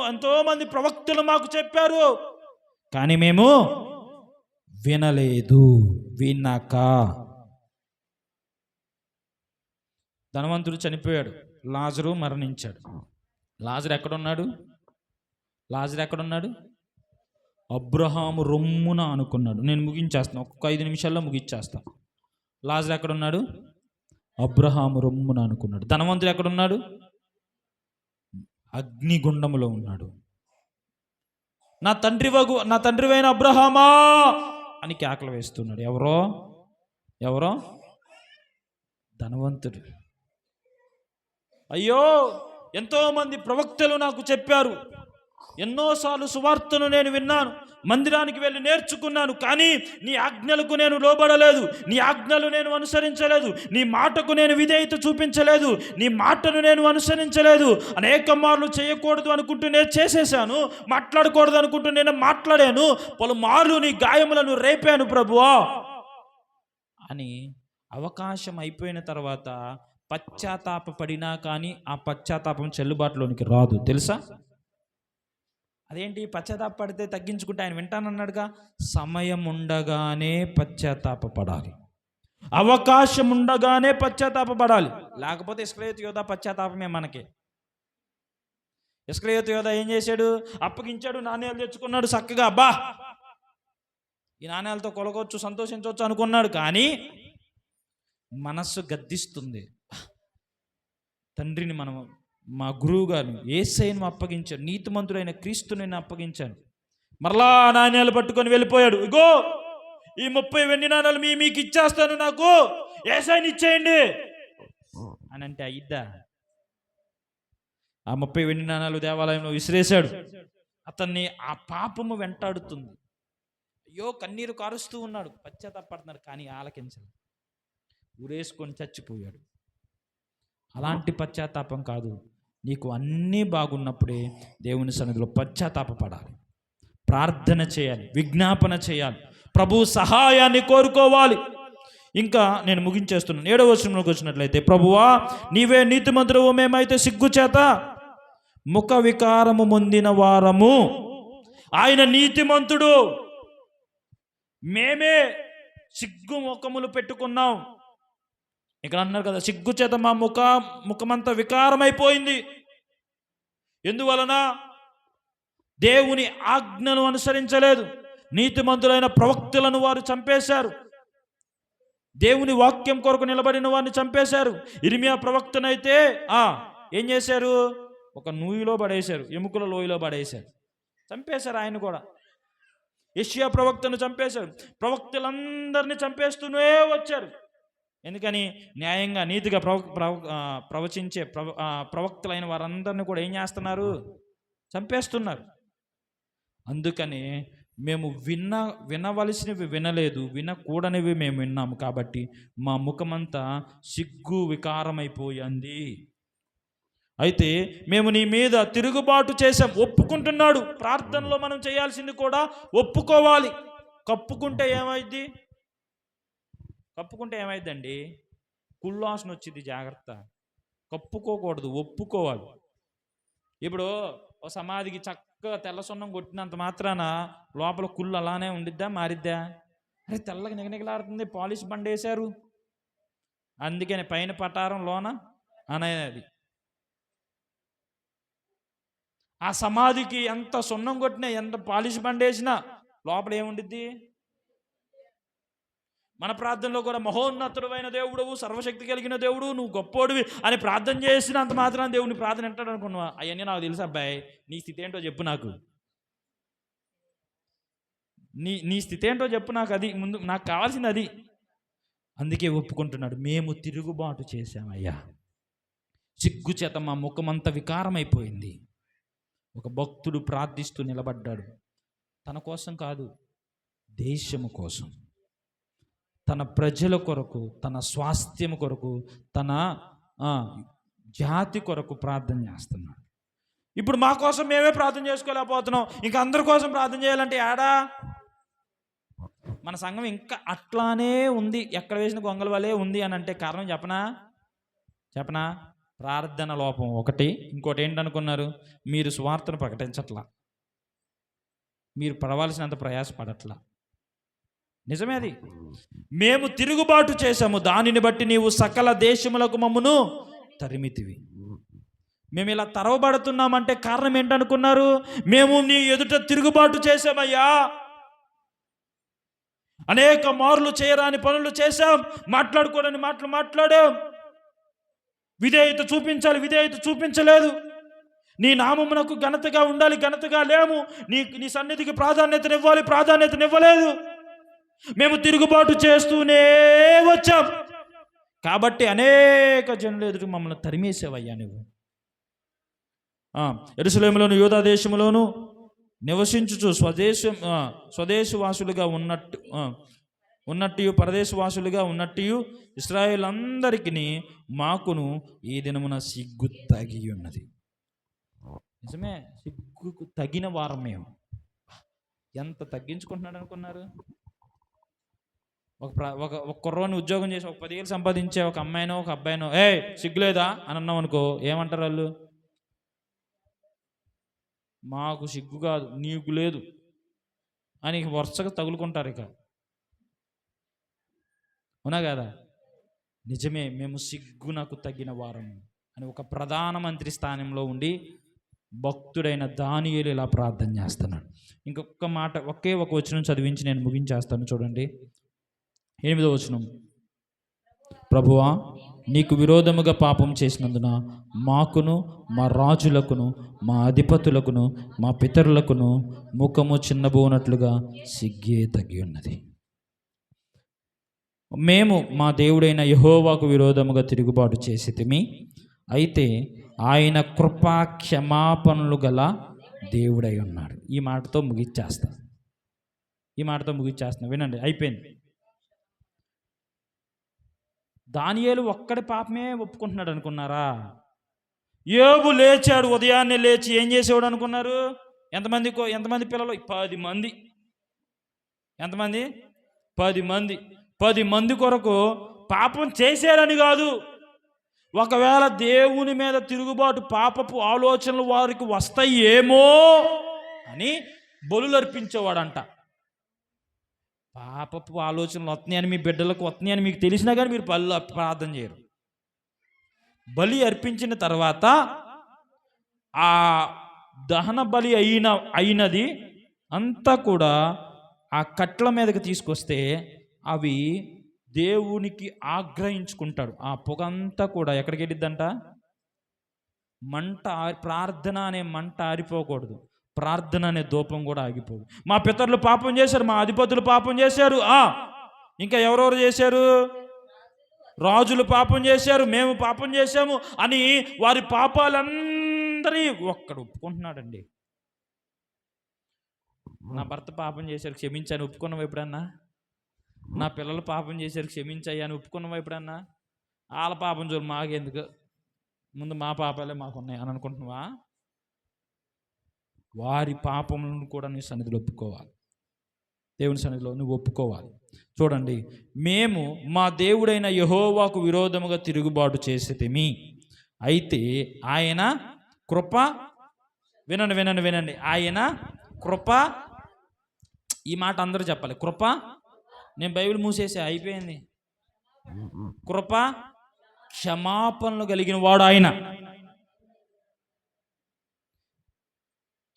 ఎంతో మంది ప్రవక్తలు మాకు చెప్పారు, కానీ మేము వినలేదు. విన్నాక ధనవంతుడు చనిపోయాడు, లాజరు మరణించాడు. లాజరు ఎక్కడున్నాడు? అబ్రహాము రొమ్మున అనుకున్నాడు. నేను ముగించేస్తాను, ఒక్క 5 నిమిషాల్లో ముగించేస్తాను. లాజరు ఎక్కడున్నాడు? అబ్రహాము రొమ్మున అనుకున్నాడు. ధనవంతుడు ఎక్కడున్నాడు? అగ్నిగుండములో ఉన్నాడు. నా తండ్రివైన అబ్రహామా అని కేకలు వేస్తున్నాడు. ఎవరో ధనవంతుడు. అయ్యో, ఎంతోమంది ప్రవక్తలు నాకు చెప్పారు, ఎన్నోసార్లు సువార్తను నేను విన్నాను, మందిరానికి వెళ్ళి నేర్చుకున్నాను, కానీ నీ ఆజ్ఞలకు నేను లోబడలేదు, నీ ఆజ్ఞలు నేను అనుసరించలేదు, నీ మాటకు నేను విధేయత చూపించలేదు, నీ మాటను నేను అనుసరించలేదు. అనేక మార్లు చేయకూడదు అనుకుంటూ నేను చేసేసాను, మాట్లాడకూడదు అనుకుంటూ నేను మాట్లాడాను, పలుమార్లు నీ గాయములను రేపాను ప్రభువా అని. అవకాశం అయిపోయిన తర్వాత పశ్చాత్తాపడినా కానీ ఆ పశ్చాత్తాపం చెల్లుబాటులోనికి రాదు, తెలుసా? అదేంటి, పశ్చాత్తాపడితే తగ్గించుకుంటే ఆయన వింటానన్నాడుగా. సమయం ఉండగానే పశ్చాత్తాపడాలి, అవకాశం ఉండగానే పశ్చాత్తాపడాలి. లేకపోతే ఇస్కరియోతు యోధా పశ్చాత్తాపమే మనకి. ఇస్కరియోతు యోధా ఏం చేశాడు? అప్పగించాడు, నాణ్యాలు తెచ్చుకున్నాడు చక్కగా. అబ్బా, ఈ నాణ్యాలతో కొలగొచ్చు, సంతోషించవచ్చు అనుకున్నాడు, కానీ మనస్సు గద్దిస్తుంది. తండ్రిని మా గురువు గారిని యేసయ్యను అప్పగించాను, నీతిమంతుడైన క్రీస్తుని నేను అప్పగించాను. మరలా నాణ్యాలు పట్టుకొని వెళ్ళిపోయాడు. ఇగో ఈ 30 వెండి నాణ్యాలు మీకు ఇచ్చేస్తాను, నాకు యేసయ్యని ఇచ్చేయండి అని అంటే అయిద్దా? ఆ 30 వెండి నాణ్యాలు దేవాలయంలో విసిరేశాడు. అతన్ని ఆ పాపము వెంటాడుతుంది. అయ్యో, కన్నీరు కారుస్తూ ఉన్నాడు, పశ్చాత్తాపడుతున్నాడు, కానీ ఆలకించలేదు, ఊరేసుకొని చచ్చిపోయాడు. అలాంటి పశ్చాత్తాపం కాదు. నీకు అన్నీ బాగున్నప్పుడే దేవుని సన్నిధిలో పశ్చాత్తాపడాలి, ప్రార్థన చేయాలి, విజ్ఞాపన చేయాలి, ప్రభు సహాయాన్ని కోరుకోవాలి. ఇంకా నేను ముగించేస్తున్నాను. 7వ వచనంలోకి వచ్చినట్లయితే, ప్రభువా నీవే నీతిమంతుడవు, మేమైతే సిగ్గుచేత ముఖ వికారము పొందిన వారము. ఆయన నీతిమంతుడు, మేమే సిగ్గు ముఖములు పెట్టుకున్నాం. ఇక్కడ అన్నారు కదా, సిగ్గు చేత మా ముఖమంతా వికారమైపోయింది. ఎందువలన? దేవుని ఆజ్ఞను అనుసరించలేదు, నీతిమంతులైన ప్రవక్తలను వారు చంపేశారు, దేవుని వాక్యం కొరకు నిలబడిన వారిని చంపేశారు. ఇర్మియా ప్రవక్తనైతే ఏం చేశారు? ఒక నూయిలో పడేశారు, ఎముకల లోయలో పడేశారు, చంపేశారు. ఆయన కూడా యెషయా ప్రవక్తను చంపేశారు. ప్రవక్తలందరినీ చంపేస్తూనే వచ్చారు. ఎందుకని? న్యాయంగా నీతిగా ప్రవచించే ప్రవక్తలైన వారందరినీ కూడా ఏం చేస్తున్నారు? చంపేస్తున్నారు. అందుకని మేము వినవలసినవి వినలేదు, వినకూడనివి మేము విన్నాము. కాబట్టి మా ముఖమంతా సిగ్గు వికారమైపోయింది. అయితే మేము నీ మీద తిరుగుబాటు చేసాం. ఒప్పుకుంటున్నాడు. ప్రార్థనలో మనం చేయాల్సింది కూడా ఒప్పుకోవాలి. కప్పుకుంటే ఏమైందండి? కుళ్ళాసన వచ్చింది. జాగ్రత్త, కప్పుకోకూడదు, ఒప్పుకోవాలి. ఇప్పుడు ఓ సమాధికి చక్కగా తెల్ల సున్నం కొట్టినంత మాత్రాన లోపల కుళ్ళు అలానే ఉండిద్దా, మారిద్దా? అరే, తెల్లగా నిగనిగలాడుతుంది, పాలిష్ బండ వేశారు, అందుకని పైన పటారం లోన అనేది. ఆ సమాధికి ఎంత సున్నం కొట్టినా, ఎంత పాలిష్ బండ వేసినా లోపల ఏముండిద్ది? మన ప్రార్థనలో కూడా మహోన్నతుడైన దేవుడవు, సర్వశక్తి కలిగిన దేవుడు, నువ్వు గొప్పోడివి అని ప్రార్థన చేసినంత మాత్రం దేవుని ప్రార్థన వింటాడు అనుకున్నావా? అవన్నీ నాకు తెలుసు అబ్బాయి. నీ స్థితి ఏంటో చెప్పు నాకు. నీ స్థితి ఏంటో చెప్పు నాకు. అది ముందు నాకు కావాల్సింది అది. అందుకే ఒప్పుకుంటున్నాడు, మేము తిరుగుబాటు చేశామయ్యా, సిగ్గు చేత మా ముఖమంతా వికారమైపోయింది. ఒక భక్తుడు ప్రార్థిస్తూ నిలబడ్డాడు. తన కోసం కాదు, దేశము కోసం, తన ప్రజల కొరకు, తన స్వాస్థ్యం కొరకు, తన జాతి కొరకు ప్రార్థన చేస్తున్నాడు. ఇప్పుడు మా కోసం మేమే ప్రార్థన చేసుకోలేకపోతున్నాం, ఇంకా అందరి కోసం ప్రార్థన చేయాలంటే ఏడా? మన సంఘం ఇంకా అట్లానే ఉంది, ఎక్కడ వేసిన గొంగల వలే ఉంది అని అంటే కారణం చెప్పనా? ప్రార్థన లోపం ఒకటి. ఇంకోటి ఏంటనుకున్నారు? మీరు సువార్తను ప్రకటించట్లా, మీరు పడవలసినంత ప్రయాసపడట్లా. నిజమే అది. మేము తిరుగుబాటు చేశాము, దానిని బట్టి నీవు సకల దేశములకు మమ్మును తరిమితివి. మేము ఇలా తరవబడుతున్నామంటే కారణం ఏంటనుకున్నారు? మేము నీ ఎదుట తిరుగుబాటు చేశామయ్యా, అనేక మార్లు చేయరాని పనులు చేశాం, మాట్లాడుకోవడానికి మాట్లాడాం, విధేయత చూపించలేదు, నీ నామమునకు ఘనతగా ఉండాలి, ఘనతగా లేము, నీ సన్నిధికి ప్రాధాన్యతనివ్వలేదు. మేము తిరుగుబాటు చేస్తూనే వచ్చాం, కాబట్టి అనేక జనులు ఎదురు మమ్మల్ని తరిమేసేవయ్యా నువ్వు. యెరూషలేములోను యూదా దేశములోను నివసించుచు స్వదేశవాసులుగా ఉన్నట్టు పరదేశవాసులుగా ఉన్నట్టు ఇశ్రాయేలు అందరికీ మాకును ఈ దినమున సిగ్గు తగి ఉన్నది. నిజమే, సిగ్గుకు తగిన వారం మేము. ఎంత తగ్గించుకుంటున్నాడు అనుకున్నారు? ఒక కుర్రోని ఉద్యోగం చేసి ఒక 10 ఏళ్ళు సంపాదించే ఒక అమ్మాయినో ఒక అబ్బాయినో సిగ్గులేదా అని అన్నాం అనుకో, ఏమంటారు వాళ్ళు? మాకు సిగ్గు కాదు, నీకు లేదు అని వరుసగా తగులుకుంటారు. ఇక అవునా కదా? నిజమే, మేము సిగ్గునకు తగిన వారము అని ఒక ప్రధానమంత్రి స్థానంలో ఉండి భక్తుడైన దానియేలు ఇలా ప్రార్థన చేస్తున్నాడు. ఇంకొక మాట, ఒకే ఒక వచనం చదివించి నేను ముగించేస్తాను. చూడండి, 8వ వచనం. ప్రభువా, నీకు విరోధముగా పాపం చేసినందున మాకును, మా రాజులకును, మా అధిపతులకును, మా పితరులకును ముఖము చిన్నబోనట్లుగా సిగ్గే తగ్గి ఉన్నది. మేము మా దేవుడైన యెహోవాకు విరోధముగా తిరుగుబాటు చేసితిమి, అయితే ఆయన కృపా క్షమాపణలు గల దేవుడై ఉన్నాడు. ఈ మాటతో ముగిచ్చేస్తాను. వినండి, అయిపోయింది. దానియేలు ఒక్కడి పాపమే ఒప్పుకుంటున్నాడు అనుకున్నారా? యోబు లేచాడు, ఉదయాన్నే లేచి ఏం చేసేవాడు అనుకున్నారు? ఎంతమంది పిల్లలు? 10 మంది. ఎంతమంది? 10 మంది. 10 మంది కొరకు పాపం చేశారని కాదు, ఒకవేళ దేవుని మీద తిరుగుబాటు, పాపపు ఆలోచనలు వారికి వస్తాయేమో అని బలులు అర్పించేవాడంట. పాపపు ఆలోచనలు వస్తున్నాయని, మీ బిడ్డలకు వస్తున్నాయని మీకు తెలిసినా కానీ మీరు ప్రార్థన చేయరు. బలి అర్పించిన తర్వాత ఆ దహన బలి అయినది అంతా కూడా ఆ కట్ల మీదకి తీసుకొస్తే అవి దేవునికి ఆగ్రహించుకుంటాడు. ఆ పొగ అంతా కూడా ఎక్కడికి వెళ్ళిద్దంట? ప్రార్థన అనే మంట ఆరిపోకూడదు, ప్రార్థన అనే ధూపం కూడా ఆగిపోదు. మా పితరులు పాపం చేశారు, మా అధిపతులు పాపం చేశారు, ఇంకా ఎవరెవరు చేశారు? రాజులు పాపం చేశారు, మేము పాపం చేశాము అని వారి పాపాలందరి ఒక్కడు ఒప్పుకుంటున్నాడండి. నా భర్త పాపం చేశారు, క్షమించాను ఒప్పుకున్నావా ఎప్పుడన్నా? నా పిల్లలు పాపం చేశారు, క్షమించాయని ఒప్పుకున్నావా ఎప్పుడన్నా? వాళ్ళ పాపం చూడు, మాకెందుకు, ముందు మా పాపాలే మాకున్నాయి అని అనుకుంటున్నావా? వారి పాపములను కూడా నీ సన్నిధిలో ఒప్పుకోవాలి, దేవుని సన్నిధిలో నువ్వు ఒప్పుకోవాలి. చూడండి, మేము మా దేవుడైన యెహోవాకు విరోధముగా తిరుగుబాటు చేసేదేమి, అయితే ఆయన కృప, వినండి, ఆయన కృప, ఈ మాట అందరూ చెప్పాలి, కృప. నేను బైబిల్ మూసేసా, అయిపోయింది. కృప క్షమాపణలు కలిగిన వాడు ఆయన.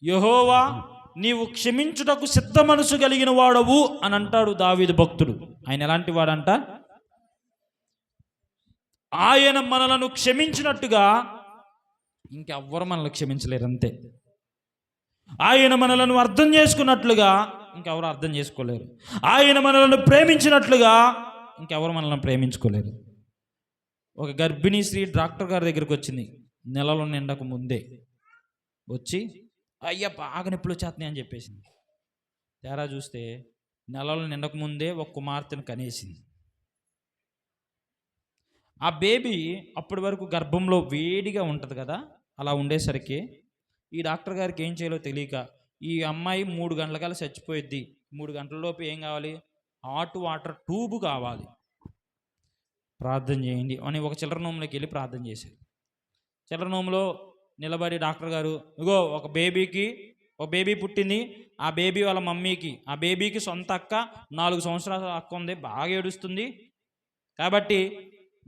యెహోవా, నీవు క్షమించుటకు సిద్ధ మనసు కలిగిన వాడవు అని అంటాడు దావీదు భక్తుడు. ఆయన ఎలాంటి వాడంట? ఆయన మనలను క్షమించినట్టుగా ఇంకెవ్వరు మనల్ని క్షమించలేరు, అంతే. ఆయన మనలను అర్థం చేసుకున్నట్లుగా ఇంకెవరు అర్థం చేసుకోలేరు. ఆయన మనలను ప్రేమించినట్లుగా ఇంకెవరు మనల్ని ప్రేమించుకోలేరు. ఒక గర్భిణీ స్త్రీ డాక్టర్ గారి దగ్గరికి వచ్చింది, నెలలు నిండక ముందే వచ్చి, అయ్యా బాగా నొప్పులు వచ్చేస్తున్నాయి అని చెప్పేసింది. తేరా చూస్తే నెలలు నిండక ముందే ఒక కుమార్తెను కనేసింది. ఆ బేబీ అప్పటి వరకు గర్భంలో వేడిగా ఉంటుంది కదా, అలా ఉండేసరికి ఈ డాక్టర్ గారికి ఏం చేయాలో తెలియక, ఈ అమ్మాయి 3 గంటలకల్లా చచ్చిపోయిద్ది, 3 గంటలలోపు ఏం కావాలి, హాట్ వాటర్ ట్యూబ్ కావాలి, ప్రార్థన చేయండి అని ఒక చిల్లర నోములోకి వెళ్ళి ప్రార్థన చేశారు. చిల్లర నోములో నిలబడి డాక్టర్ గారు, ఇగో ఒక బేబీ పుట్టింది, ఆ బేబీ వాళ్ళ మమ్మీకి, ఆ బేబీకి సొంత అక్క 4 సంవత్సరాల అక్క ఉంది, బాగా ఏడుస్తుంది, కాబట్టి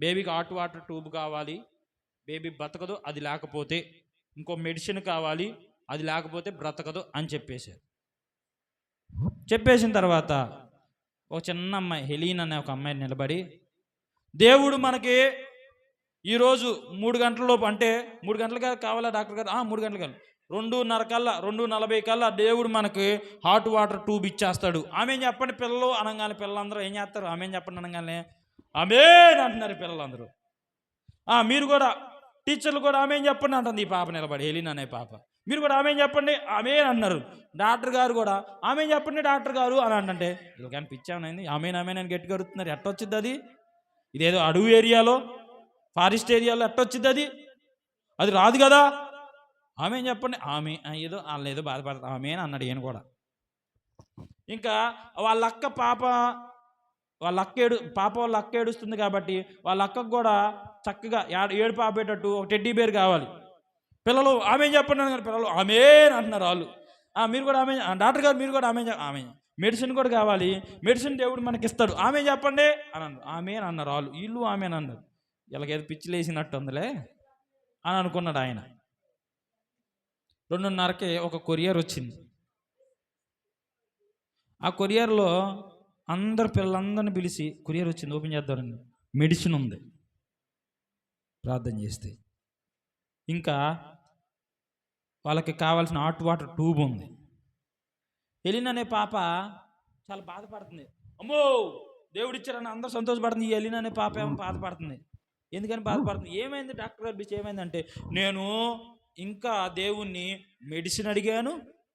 బేబీకి హాట్ వాటర్ ట్యూబ్ కావాలి, బేబీ బ్రతకదు అది లేకపోతే, ఇంకో మెడిసిన్ కావాలి అది లేకపోతే బ్రతకదు అని చెప్పేశారు. చెప్పేసిన తర్వాత ఒక చిన్న అమ్మాయి హెలీన్ అనే ఒక అమ్మాయి నిలబడి, దేవుడు మనకి ఈరోజు 3 గంటల లోపు, అంటే 3 గంటలుగా కావాలా డాక్టర్ గారు, 3 గంటలు కాదు, 2:30 కల్లా 2:40 కల్లా దేవుడు మనకి హాట్ వాటర్ ట్యూబ్ ఇచ్చేస్తాడు, ఆమె చెప్పండి పిల్లలు అనగానే, పిల్లలందరూ ఏం చేస్తారు, ఆమె చెప్పండి అనగానే ఆమేన్ అంటున్నారు పిల్లలందరూ. మీరు కూడా టీచర్లు కూడా ఆమెన్ చెప్పండి అంటుంది ఈ పాప నిలబడి, హెలీన్ అనే పాప, మీరు కూడా ఆమెన్ చెప్పండి ఆమెన్ అన్నారు. డాక్టర్ గారు కూడా ఆమెన్ చెప్పండి డాక్టర్ గారు అని అంటే, కానీ పిచ్చామైంది, ఆమెన్ అని గట్టిగా అడుగుతున్నారు. ఎట్టొచ్చింది అది, ఇదేదో అడవి ఏరియాలో ఫారెస్ట్ ఏరియాలో ఎట్టొచ్చింది అది రాదు కదా, ఆమెన్ చెప్పండి, ఆమె ఏదో వాళ్ళు ఏదో బాధపడతారు ఆమెన్ అన్నాడు ఈయన కూడా. ఇంకా వాళ్ళ అక్క ఏడుస్తుంది కాబట్టి వాళ్ళ అక్కకు కూడా చక్కగా ఏడు పాపేటట్టు ఒక టెడ్డీ బేర్ కావాలి. పిల్లలు ఆమె చెప్పండి అన్నారు, పిల్లలు ఆమెన్ అంటున్నారు వాళ్ళు. మీరు కూడా ఆమె, డాక్టర్ గారు మీరు కూడా ఆమె మెడిసిన్ కూడా కావాలి, మెడిసిన్ దేవుడు మనకి ఇస్తాడు, ఆమె చెప్పండి అని అన్నారు. ఆమెన్ అన్నారు వాళ్ళు, వీళ్ళు ఆమెన్ అన్నారు. వీళ్ళకేదో పిచ్చిలేసినట్టు ఉందిలే అని అనుకున్నాడు ఆయన. 2:30కి ఒక కొరియర్ వచ్చింది. ఆ కొరియర్లో పిల్లలందరిని పిలిచి, కొరియర్ వచ్చింది ఓపెన్ చేద్దారండి, మెడిసిన్ ఉంది, ప్రార్థన చేస్తే, ఇంకా వాళ్ళకి కావాల్సిన హాట్ వాటర్ ట్యూబ్ ఉంది. హెలీన్ అనే పాప చాలా బాధపడుతుంది. అమ్మో దేవుడు ఇచ్చారని అందరూ సంతోషపడుతుంది, ఈ హెలీన్ అనే పాప ఏమో బాధపడుతుంది. ఎందుకని బాధపడుతుంది, ఏమైంది డాక్టర్ గారు పిలిచి ఏమైందంటే, నేను ఇంకా దేవుణ్ణి మెడిసిన్ అడిగాను,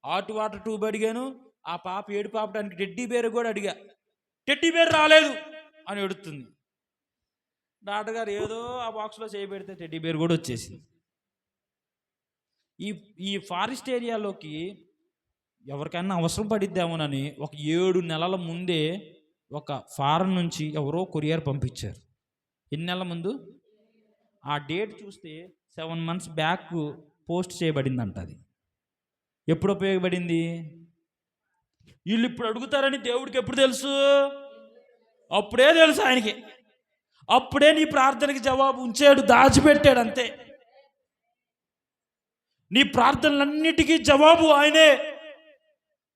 హాట్ వాటర్ ట్యూబ్ అడిగాను, ఆ పాప ఏడు పాపడానికి టెడ్డీ బేర్ కూడా అడిగా, టెడ్డీ బేర్ రాలేదు అని ఎడుతుంది. డాక్టర్ గారు ఏదో ఆ బాక్స్లో చేయబెడితే టెడ్డీ బేర్ కూడా వచ్చేసింది. ఈ ఫారెస్ట్ ఏరియాలోకి ఎవరికైనా అవసరం పడిద్దామోనని ఒక 7 నెలల ముందే ఒక ఫారెన్ నుంచి ఎవరో కొరియర్ పంపించారు. ఎన్ని నెలల ముందు, ఆ డేట్ చూస్తే 7 months బ్యాక్ పోస్ట్ చేయబడిందంట. అది ఎప్పుడు ఉపయోగపడింది, వీళ్ళు ఇప్పుడు అడుగుతారని దేవుడికి ఎప్పుడు తెలుసు, అప్పుడే తెలుసు ఆయనకి, అప్పుడే నీ ప్రార్థనకి జవాబు ఉంచాడు, దాచిపెట్టాడు అంతే. నీ ప్రార్థనలన్నిటికీ జవాబు ఆయనే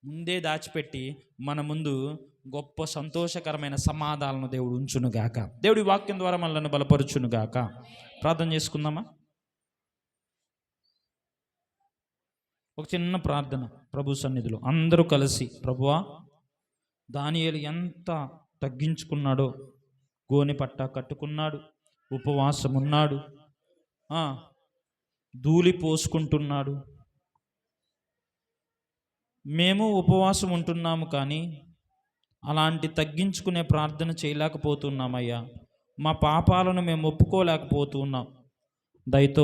ముందే దాచిపెట్టి మన ముందు గొప్ప సంతోషకరమైన సమాధానం దేవుడు ఉంచునుగాక. దేవుడి వాక్యం ద్వారా మనల్ని బలపరుచునుగాక. ప్రార్థన చేసుకుందామా? ఒక చిన్న ప్రార్థన ప్రభు సన్నిధిలో అందరూ కలిసి. ప్రభువా, దానియేలు ఎంత తగ్గించుకున్నాడో, గోనె పట్ట కట్టుకున్నాడు, ఉపవాసం ఉన్నాడు, ధూళి పోసుకుంటున్నాడు. మేము ఉపవాసం ఉంటున్నాము, కానీ అలాంటి తగ్గించుకునే ప్రార్థన చేయలేకపోతున్నామయ్యా. మా పాపాలను మేము ఒప్పుకోలేకపోతున్నాం. దయతో